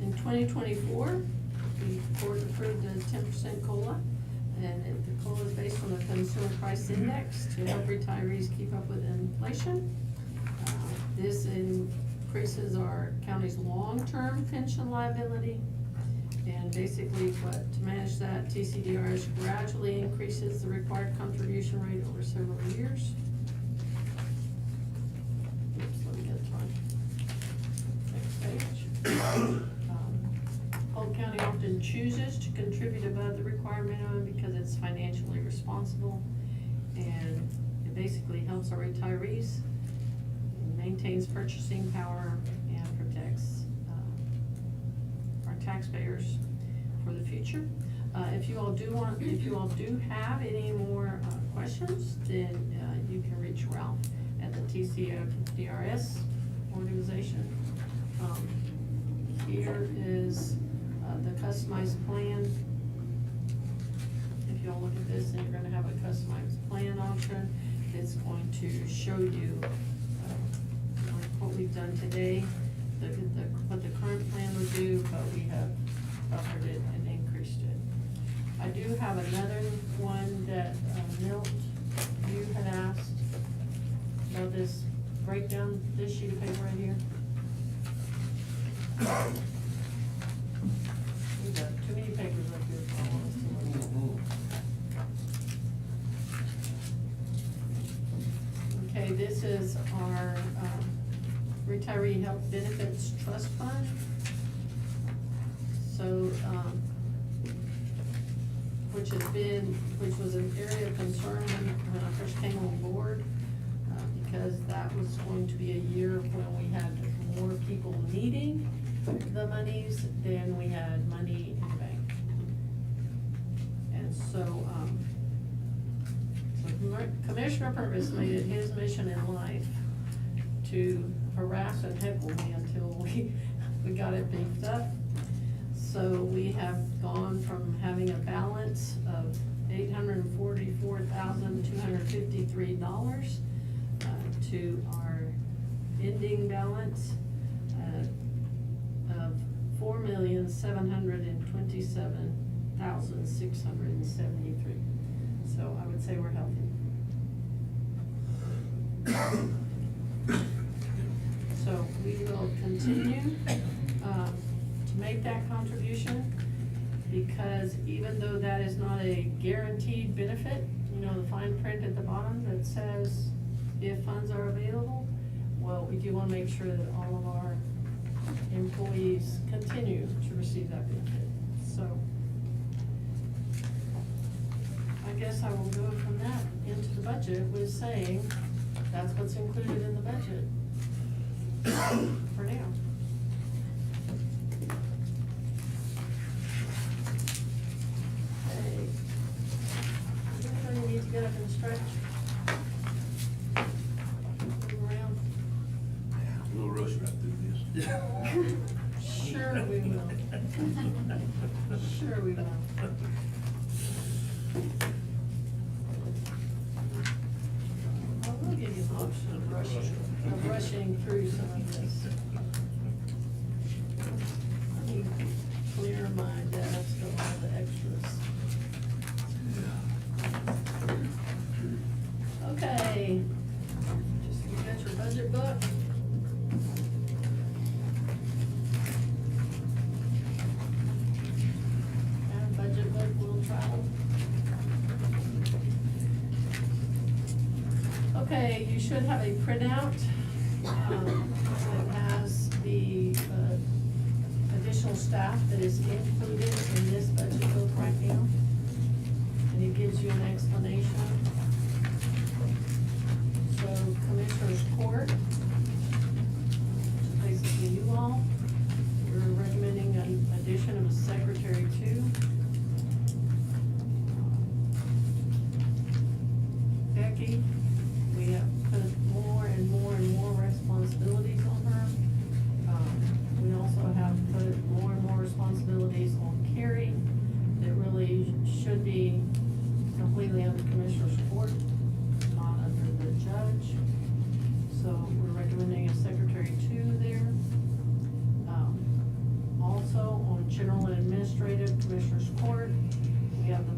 In 2024, the court approved a 10% COLA. And the COLA is based on the Consumer Price Index to help retirees keep up with inflation. This increases our county's long-term pension liability. And basically, to manage that, TCDRS gradually increases the required contribution rate over several years. Oops, let me get it on. Next page. Polk County often chooses to contribute above the required minimum because it's financially responsible, and it basically helps our retirees, maintains purchasing power, and protects our taxpayers for the future. If you all do have any more questions, then you can reach Ralph at the TCDRS organization. Here is the customized plan. If y'all look at this, then you're gonna have a customized plan option. It's going to show you what we've done today, what the current plan would do, but we have buffered it and increased it. I do have another one that Milt, you had asked about this breakdown, this sheet of paper right here. We've got too many papers up here for all of us to look at. Okay, this is our retiree health benefits trust fund. So, which was an area of concern when I first came on board, because that was going to be a year when we had more people needing the monies than we had money in the bank. And so, Commissioner Purvis made it his mission in life to harass and heckle me until we got it beefed up. So we have gone from having a balance of $844,253 to our ending balance of $4,727,673. say we're healthy. So we will continue to make that contribution, because even though that is not a guaranteed benefit, you know, the fine print at the bottom that says if funds are available, well, we do wanna make sure that all of our employees continue to receive that benefit, so. I guess I will go from that into the budget with saying, that's what's included in the budget for now. Okay. Anybody need to get up and stretch? Move around? We'll rush right through this. Sure we will. Sure we will. I will give you an option of rushing through some of this. Let me clear my desk of all the extras. Okay, just you got your budget book. And budget book will travel. Okay, you should have a printout that has the additional staff that is included in this budget book right now. And it gives you an explanation. So Commissioner's Court, which is basically you all, we're recommending an addition of a secretary too. Becky, we have put more and more and more responsibilities on her. We also have put more and more responsibilities on Carrie that really should be completely under Commissioner's Court, not under the judge. So we're recommending a secretary two there. Also on general and administrative Commissioner's Court, we have the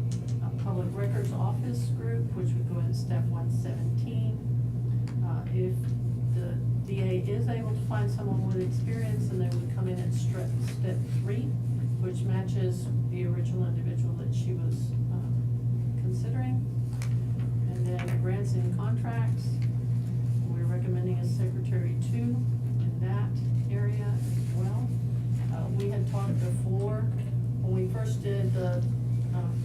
Public Records Office group, which would go in step 117. If the DA is able to find someone with experience, then they would come in at step 3, which matches the original individual that she was considering. And then grants and contracts, we're recommending a secretary 2 in that area as well. We had talked before, when we first did the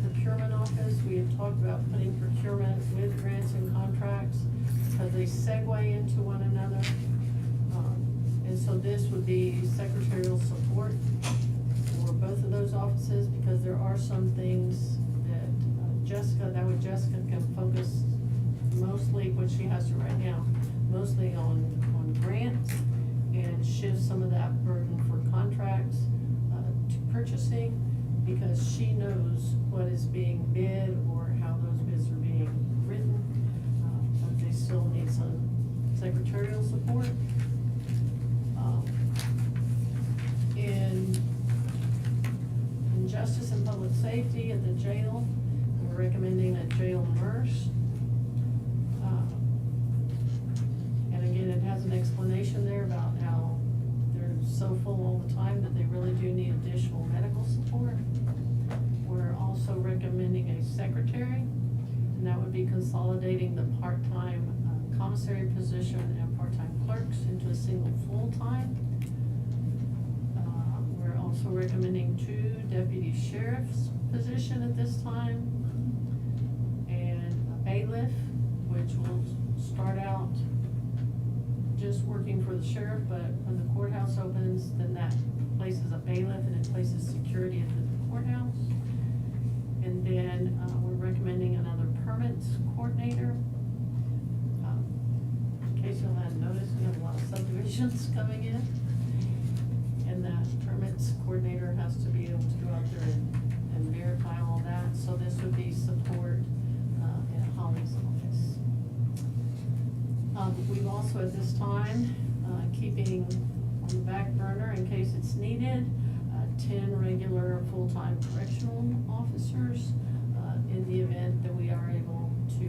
procurement office, we had talked about putting procurement with grants and contracts, because they segue into one another. And so this would be secretarial support for both of those offices, because there are some things that Jessica can focus mostly, what she has to right now, mostly on grants, and shift some of that burden for contracts to purchasing, because she knows what is being bid or how those bids are being written. But they still need some secretarial support. In justice and public safety at the jail, we're recommending a jail nurse. And again, it has an explanation there about how they're so full all the time that they really do need additional medical support. We're also recommending a secretary, and that would be consolidating the part-time commissary position and part-time clerks into a single full-time. We're also recommending 2 deputy sheriff's position at this time, and a bailiff, which will start out just working for the sheriff, but when the courthouse opens, then that places a bailiff and it places security at the courthouse. And then we're recommending another permits coordinator. In case you hadn't noticed, we have a lot of subdivisions coming in. And that permits coordinator has to be able to go out there and verify all that. So this would be support in Holly's office. We've also at this time, keeping on the back burner in case it's needed, 10 regular full-time correctional officers in the event that we are able to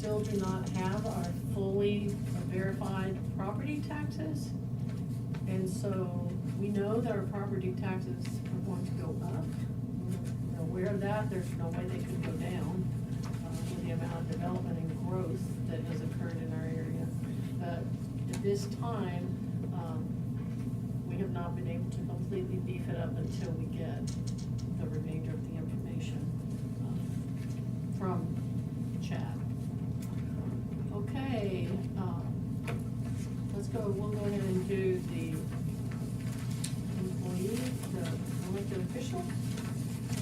still do not have our fully verified property taxes. And so we know that our property taxes are going to go up. We're aware of that. There's no way they could go down with the amount of development and growth that has occurred in our area. But at this time, we have not been able to completely beef it up until we get the remainder of the information from Chad. Okay, let's go, we'll go ahead and do the employee, the elected official.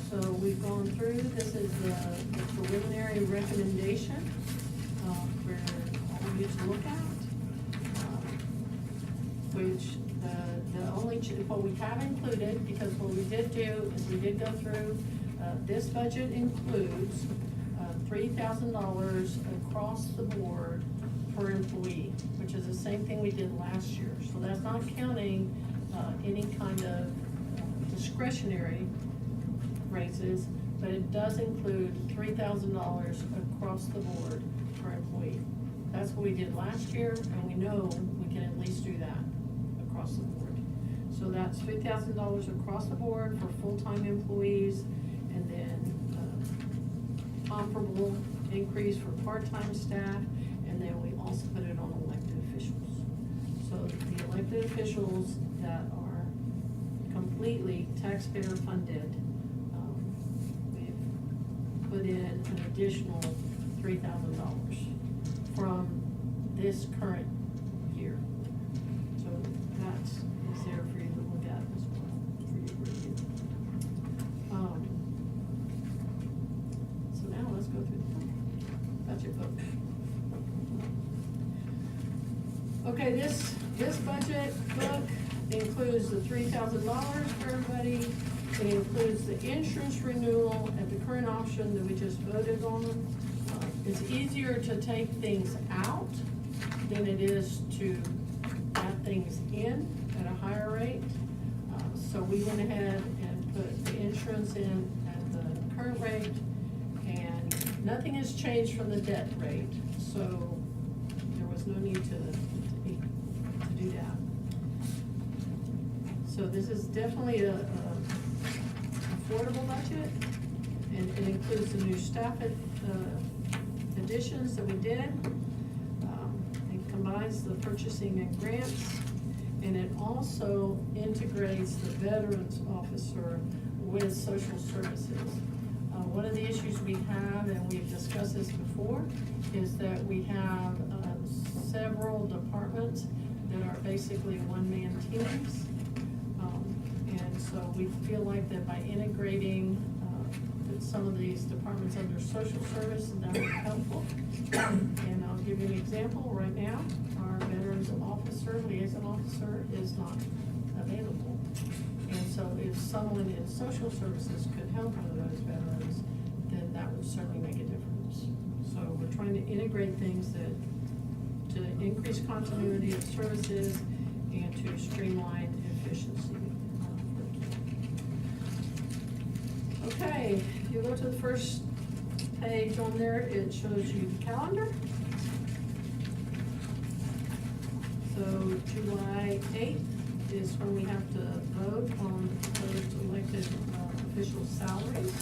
So we've gone through, this is the preliminary recommendation for all of you to look at. Which the only, what we have included, because what we did do is we did go through, this budget includes $3,000 across the board per employee, which is the same thing we did last year. So that's not counting any kind of discretionary raises, but it does include $3,000 across the board per employee. That's what we did last year, and we know we can at least do that across the board. So that's $3,000 across the board for full-time employees, and then comparable increase for part-time staff, and then we also put it on elected officials. So the elected officials that are completely taxpayer funded, we've put in an additional $3,000 from this current year. So that's there for you to look at as well, for you to review. So now let's go through the budget vote. Okay, this budget book includes the $3,000 for everybody. It includes the insurance renewal at the current option that we just voted on. It's easier to take things out than it is to add things in at a higher rate. So we went ahead and put the insurance in at the current rate, and nothing has changed from the debt rate, so there was no need to do that. So this is definitely a affordable budget, and it includes the new staff additions that we did. It combines the purchasing and grants, and it also integrates the veterans officer with social services. One of the issues we have, and we've discussed this before, is that we have several departments that are basically one-man teams. And so we feel like that by integrating some of these departments under social service, that would be helpful. And I'll give you an example. Right now, our veterans officer, liaison officer, is not available. And so if someone in social services could help one of those veterans, then that would certainly make a difference. So we're trying to integrate things that to increase continuity of services and to streamline efficiency. Okay, if you go to the first page on there, it shows you the calendar. So July 8th is when we have to vote on the proposed elected official salaries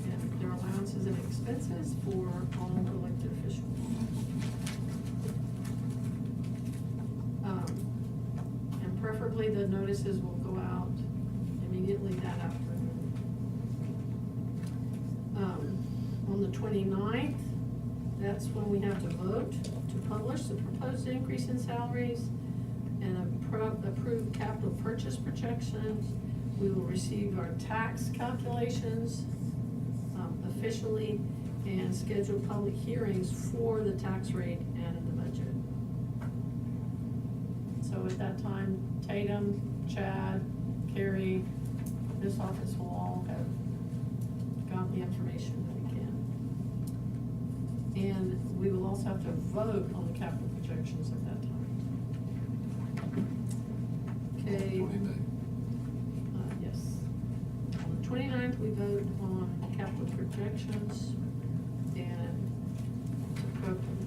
and their allowances and expenses for all elected officials. And preferably the notices will go out immediately that afternoon. On the 29th, that's when we have to vote to publish the proposed increase in salaries and approve capital purchase projections. We will receive our tax calculations officially and schedule public hearings for the tax rate and the budget. So at that time, Tatum, Chad, Carrie, this office will all have got the information that we can. And we will also have to vote on the capital projections at that time. Okay. Yes. On the 29th, we vote on capital projections. and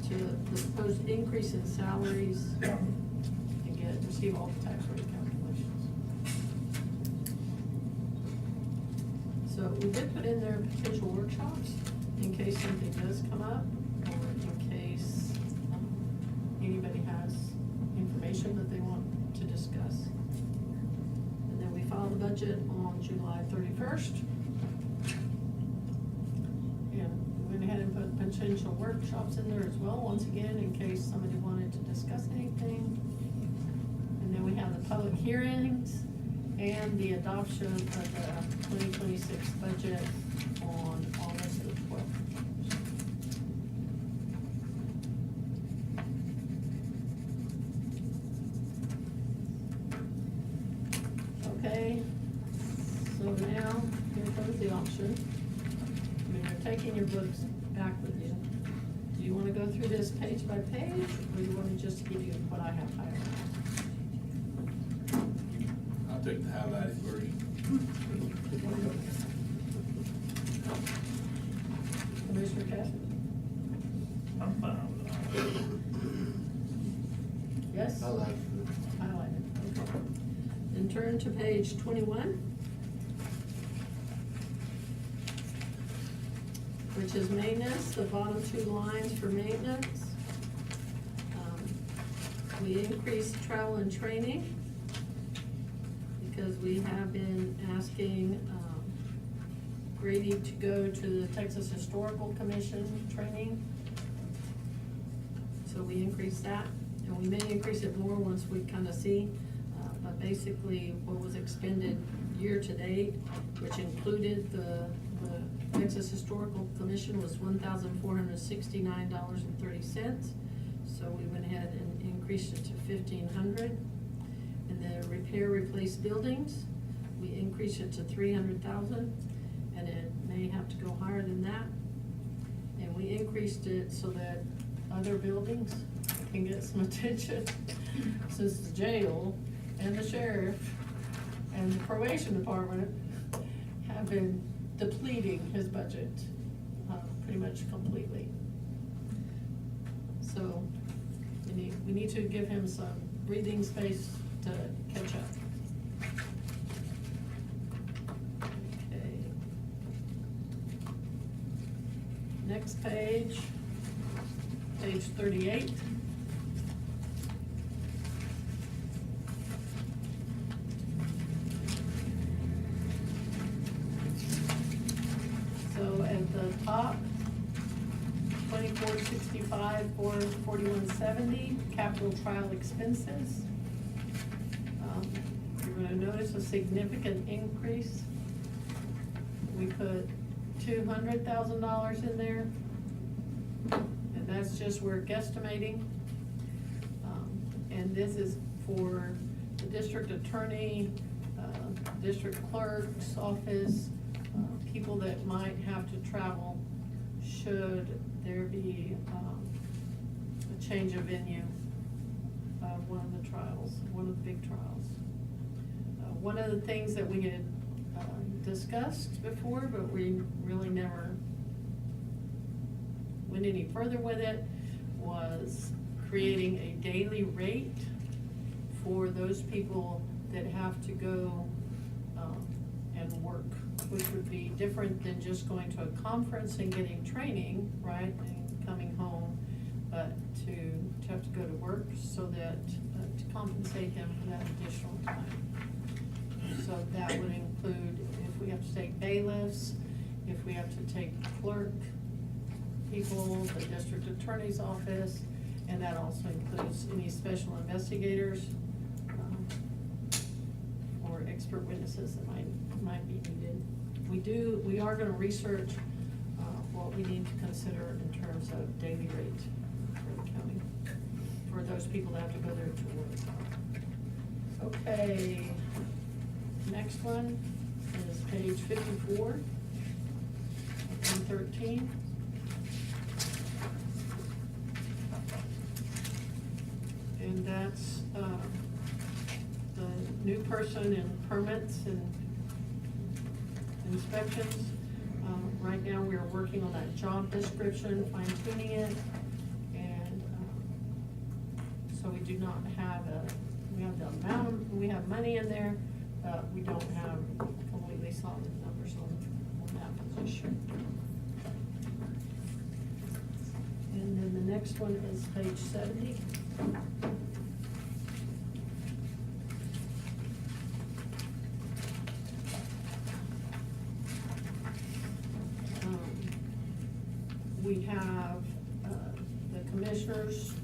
to the proposed increase in salaries and receive all the tax rate calculations. So we did put in there potential workshops in case something does come up, or in case anybody has information that they want to discuss. And then we filed the budget on July 31st. And we went ahead and put potential workshops in there as well, once again, in case somebody wanted to discuss anything. And then we have the public hearings and the adoption of the 2026 budget on August the 12th. Okay, so now, here comes the auction. I mean, you're taking your books back with you. Do you wanna go through this page by page, or do you want me just to give you what I have highlighted? I'll take the highlighted version. Commissioner Cassidy? I'm fine with that. Yes? I like it. Highlighted, okay. Then turn to page 21. Which is maintenance, the bottom two lines for maintenance. We increased travel and training because we have been asking Grady to go to the Texas Historical Commission training. So we increased that, and we may increase it more once we kind of see. But basically, what was expended year-to-date, which included the Texas Historical Commission, was $1,469.30. So we went ahead and increased it to $1,500. And then repair, replace buildings, we increased it to $300,000, and it may have to go higher than that. And we increased it so that other buildings can get some attention, since the jail and the sheriff and the probation department have been depleting his budget pretty much completely. So we need to give him some breathing space to catch up. Okay. Next page, page 38. So at the top, 2465, 4170, capital trial expenses. You're gonna notice a significant increase. We put $200,000 in there, and that's just, we're guesstimating. And this is for the district attorney, district clerk's office, people that might have to travel should there be a change of venue of one of the trials, one of the big trials. One of the things that we had discussed before, but we really never went any further with it, was creating a daily rate for those people that have to go and work, which would be different than just going to a conference and getting training, right, and coming home, but to have to go to work, so that, to compensate them for that additional time. So that would include if we have to take bailiffs, if we have to take clerk people, the district attorney's office, and that also includes any special investigators, or expert witnesses that might be needed. We are gonna research, what we need to consider in terms of daily rate for the county, for those people that have to go there to work. Okay, next one is page 54, 113. And that's, the new person in permits and inspections. Right now, we are working on that job description, fine tuning it, and, so we do not have we have the amount, we have money in there, but we don't have completely solid numbers on that position. And then the next one is page 70. We have the commissioners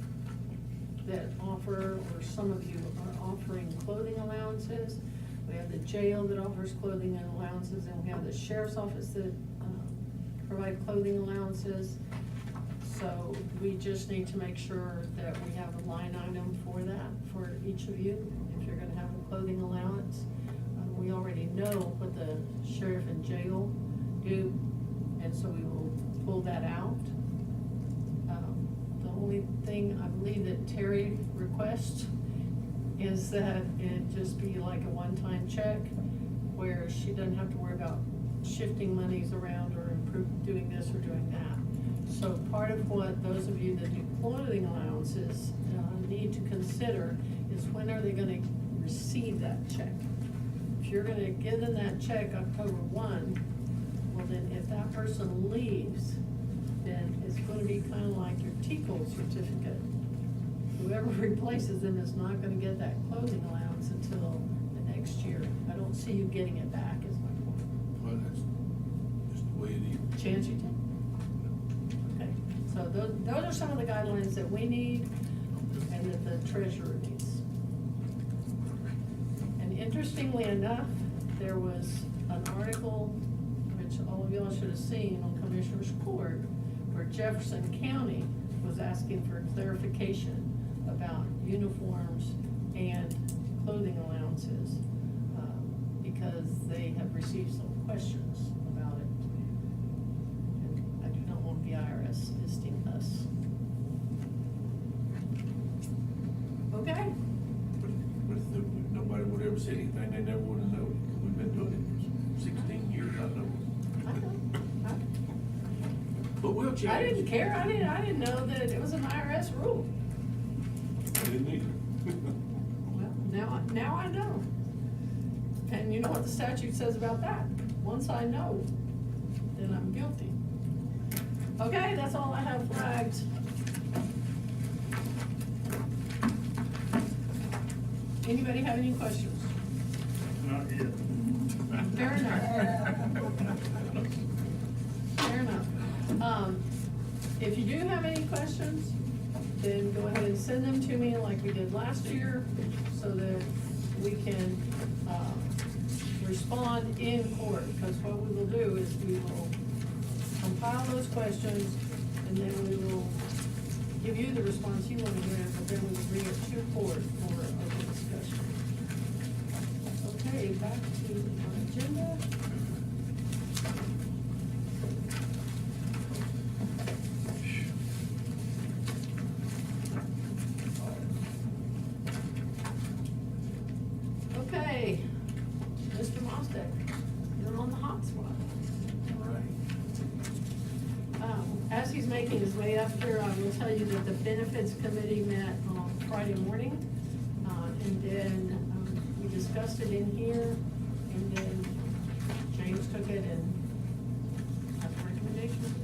that offer, or some of you are offering clothing allowances. We have the jail that offers clothing and allowances, and we have the sheriff's office that provide clothing allowances. So we just need to make sure that we have a line item for that, for each of you, if you're gonna have a clothing allowance. We already know what the sheriff and jail do, and so we will pull that out. The only thing I believe that Terry requests is that it just be like a one-time check, where she doesn't have to worry about shifting monies around or doing this or doing that. So part of what those of you that do clothing allowances need to consider is, when are they gonna receive that check? If you're gonna give them that check October 1, well then, if that person leaves, then it's gonna be kinda like your TCOL certificate. Whoever replaces them is not gonna get that clothing allowance until the next year. I don't see you getting it back, is my point. Well, that's just the way it is. Chance you do? Okay, so those are some of the guidelines that we need and that the treasurer needs. And interestingly enough, there was an article, which all of y'all should have seen, on Commissioner's Court, where Jefferson County was asking for clarification about uniforms and clothing allowances, because they have received some questions about it. And I do not want the IRS visiting us. Okay? But if nobody would ever say anything, they never would have known, because we've been doing it for 16 years, I know. But we'll change. I didn't care, I didn't know that it was an IRS rule. I didn't either. Well, now I know. And you know what the statute says about that? Once I know, then I'm guilty. Okay, that's all I have flagged. Anybody have any questions? Not yet. Fair enough. Fair enough. If you do have any questions, then go ahead and send them to me like we did last year, so that we can, respond in court. Because what we will do is we will compile those questions, and then we will give you the response you want to hear, but then we will bring it to court for open discussion. Okay, back to our agenda. Okay, Mr. Mostek, you're on the hot spot. All right. As he's making his way up here, I will tell you that the benefits committee met on Friday morning, and then we discussed it in here, and then James took it and had a recommendation.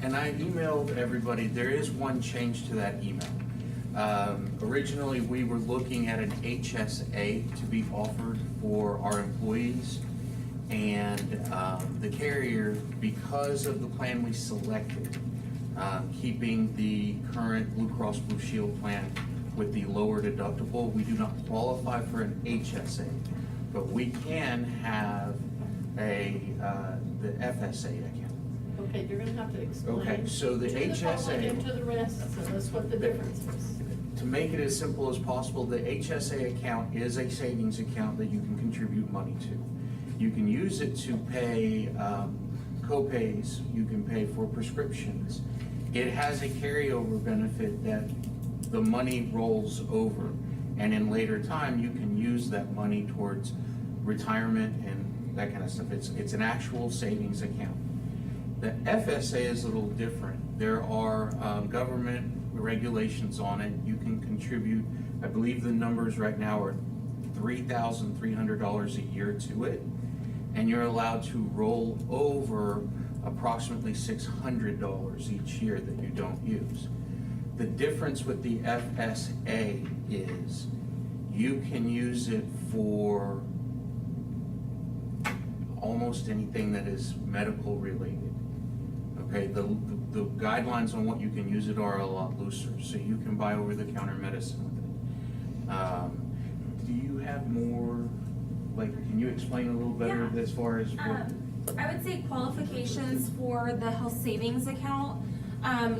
And I emailed everybody, there is one change to that email. Originally, we were looking at an HSA to be offered for our employees. And the carrier, because of the plan we selected, keeping the current Blue Cross Blue Shield plan with the lower deductible, we do not qualify for an HSA. But we can have the FSA account. Okay, you're gonna have to explain. Okay, so the to the public HSA and to the rest, so that's what the difference is. To make it as simple as possible, the HSA account is a savings account that you can contribute money to. You can use it to pay co-pays, you can pay for prescriptions. It has a carryover benefit that the money rolls over, and in later time, you can use that money towards retirement and that kind of stuff. It's an actual savings account. The FSA is a little different. There are government regulations on it. You can contribute, I believe the numbers right now are $3,300 a year to it, and you're allowed to roll over approximately $600 each year that you don't use. The difference with the FSA is you can use it for almost anything that is medical related. Okay, the guidelines on what you can use it are a lot looser, so you can buy over-the-counter medicine with it. Do you have more, like, can you explain a little better Yeah. as far as what? I would say qualifications for the health savings account.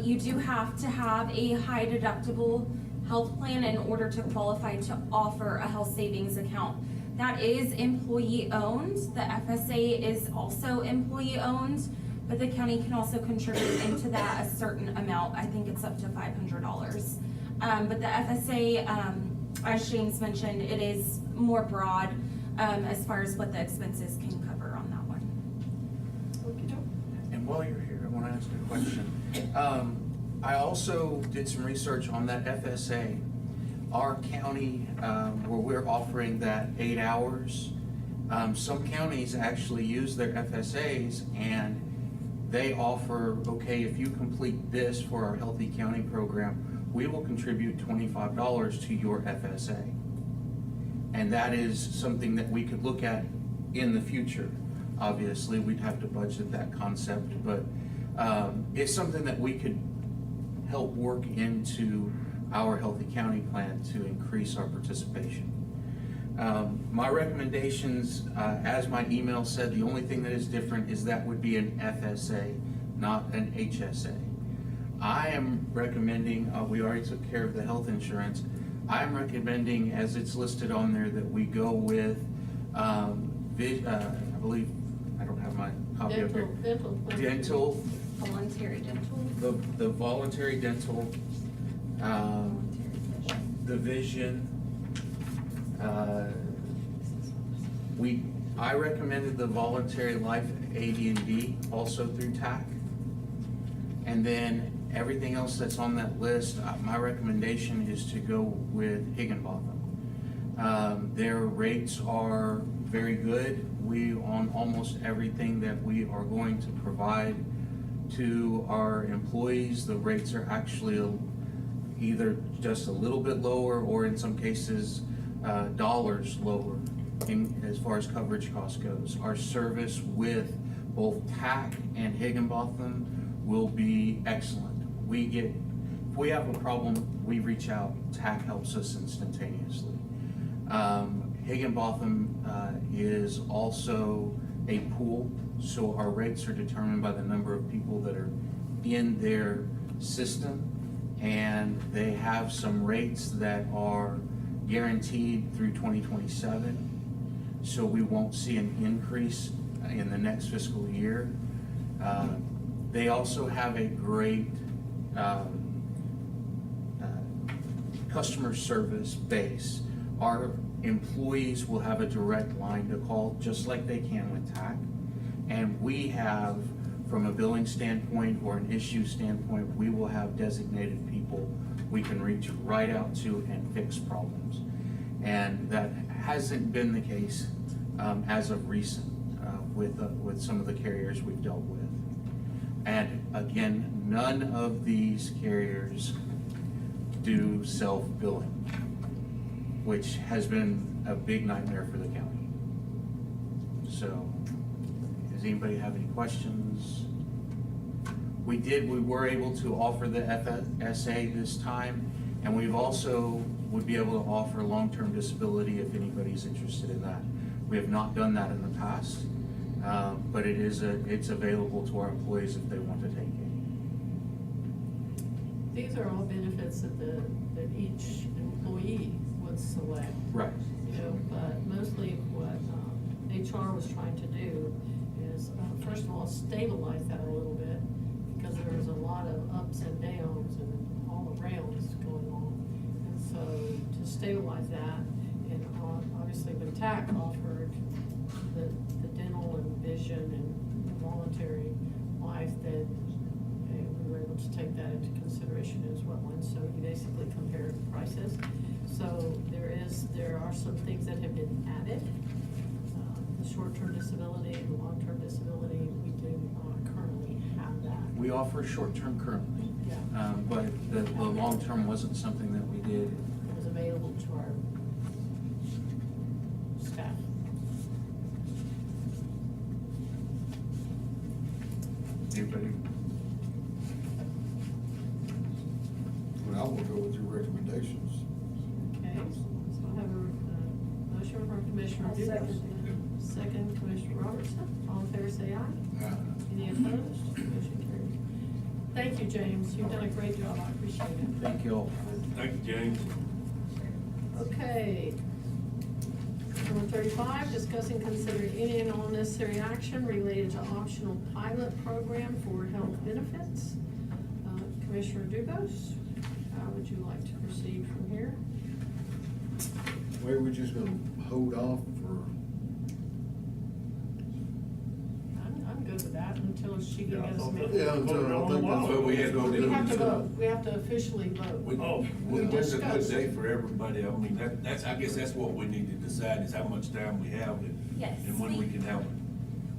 You do have to have a high deductible health plan in order to qualify to offer a health savings account. That is employee owned. The FSA is also employee owned, but the county can also contribute into that a certain amount. I think it's up to $500. But the FSA, as James mentioned, it is more broad as far as what the expenses can cover on that one. And while you're here, I want to ask a question. I also did some research on that FSA. Our county, where we're offering that 8 hours, some counties actually use their FSAs and they offer, okay, if you complete this for our Healthy County program, we will contribute $25 to your FSA. And that is something that we could look at in the future. Obviously, we'd have to budget that concept, but it's something that we could help work into our Healthy County plan to increase our participation. My recommendations, as my email said, the only thing that is different is that would be an FSA, not an HSA. I am recommending, we already took care of the health insurance. I'm recommending, as it's listed on there, that we go with, I believe, I don't have my copy up here. Dental. Voluntary dental. The voluntary dental, the vision. I recommended the voluntary life AD&D also through TAC. And then everything else that's on that list, my recommendation is to go with Higginbotham. Their rates are very good. On almost everything that we are going to provide to our employees, the rates are actually either just a little bit lower or in some cases, dollars lower as far as coverage cost goes. Our service with both TAC and Higginbotham will be excellent. If we have a problem, we reach out, TAC helps us instantaneously. Higginbotham is also a pool, so our rates are determined by the number of people that are in their system, and they have some rates that are guaranteed through 2027, so we won't see an increase in the next fiscal year. They also have a great customer service base. Our employees will have a direct line to call, just like they can with TAC. And we have, from a billing standpoint or an issue standpoint, we will have designated people we can reach right out to and fix problems. And that hasn't been the case as of recent with some of the carriers we've dealt with. And again, none of these carriers do self-billing, which has been a big nightmare for the county. So, does anybody have any questions? We were able to offer the FSA this time, and we've also would be able to offer long-term disability if anybody's interested in that. We have not done that in the past, but it's available to our employees if they want to take it. These are all benefits that each employee would select. Right. You know, but mostly what HR was trying to do is, first of all, stabilize that a little bit, because there was a lot of ups and downs and all arounds going on. And so to stabilize that, and obviously when TAC offered the dental and vision and the voluntary life, that we were able to take that into consideration as well. And so he basically compared the prices. So there are some things that have been added. The short-term disability, the long-term disability, we do currently have that. We offer short-term currently, Yeah. but the long-term wasn't something that we did. It was available to our staff. Anybody? Well, I will go with your recommendations. Okay, so I have a motion from Commissioner I'll Dugas. second Second, Commissioner Robertson. All in favor, say aye. Any opposed? Motion carries. Thank you, James. You've done a great job. I appreciate it. Thank you all. Thank you, James. Okay. Number 35, discussing considering any and all necessary action related to optional pilot program for health benefits. Commissioner Dubus, how would you like to proceed from here? Well, we're just gonna hold off for, I'm good with that until she can get us. yeah, until I think that's But we had no. We have to vote. We have to officially vote. That's a good discussed. day for everybody. I mean, that's, I guess that's what we need to decide is how much time we have Yes, and when we can have it.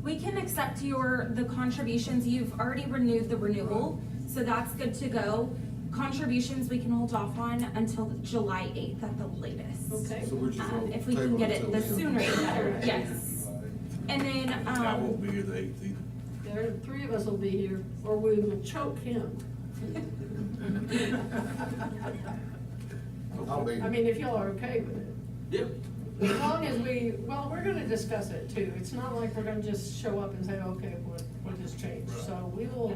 We can accept the contributions. You've already renewed the renewal, so that's good to go. Contributions we can hold off on until July 8th at the latest. Okay. so we're just gonna If we can table get it, until the then. sooner the better, yes. And then, I won't be here the 8th either. There, three of us will be here, or we will choke him. I'll be. I mean, if y'all are okay with it. Yep. As long as we're gonna discuss it too. It's not like we're gonna just show up and say, okay, what has changed? Right. So we will,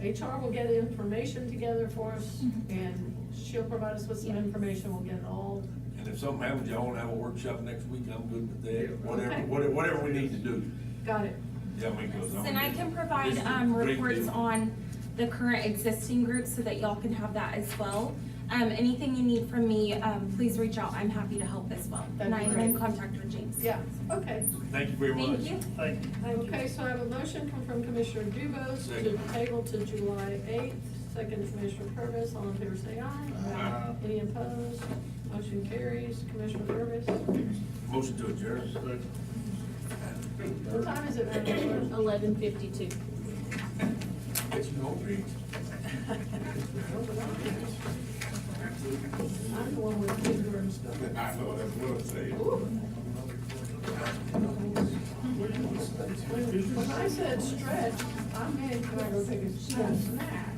HR will get information together for us, and she'll provide us with some Yeah. information. We'll get it all. And if something happens, y'all wanna have a workshop next week, I'm good with that. Okay. Whatever we need to do. Got it. Yeah, I mean, 'cause I'm. and I can provide, this is a great reports deal. on the current existing groups so that y'all can have that as well. Anything you need from me, please reach out. I'm happy to help as well. That'd And be I'm great. in contact with James. Yeah, okay. Thank you very much. Thank you. Thank you. Okay, so I have a motion from Commissioner Dubose to Second. table to July 8th. Second, Commissioner Purvis. All in favor, say aye. Aye. Any opposed? Motion carries. Commissioner Purvis. Motion to adjourn. What time is it, Madam Clerk? 11:52. Get you hungry. I'm the one with the finger and stuff. I know, that's what I'm saying. Ooh. When I said stretch, I meant, can I go take a snack?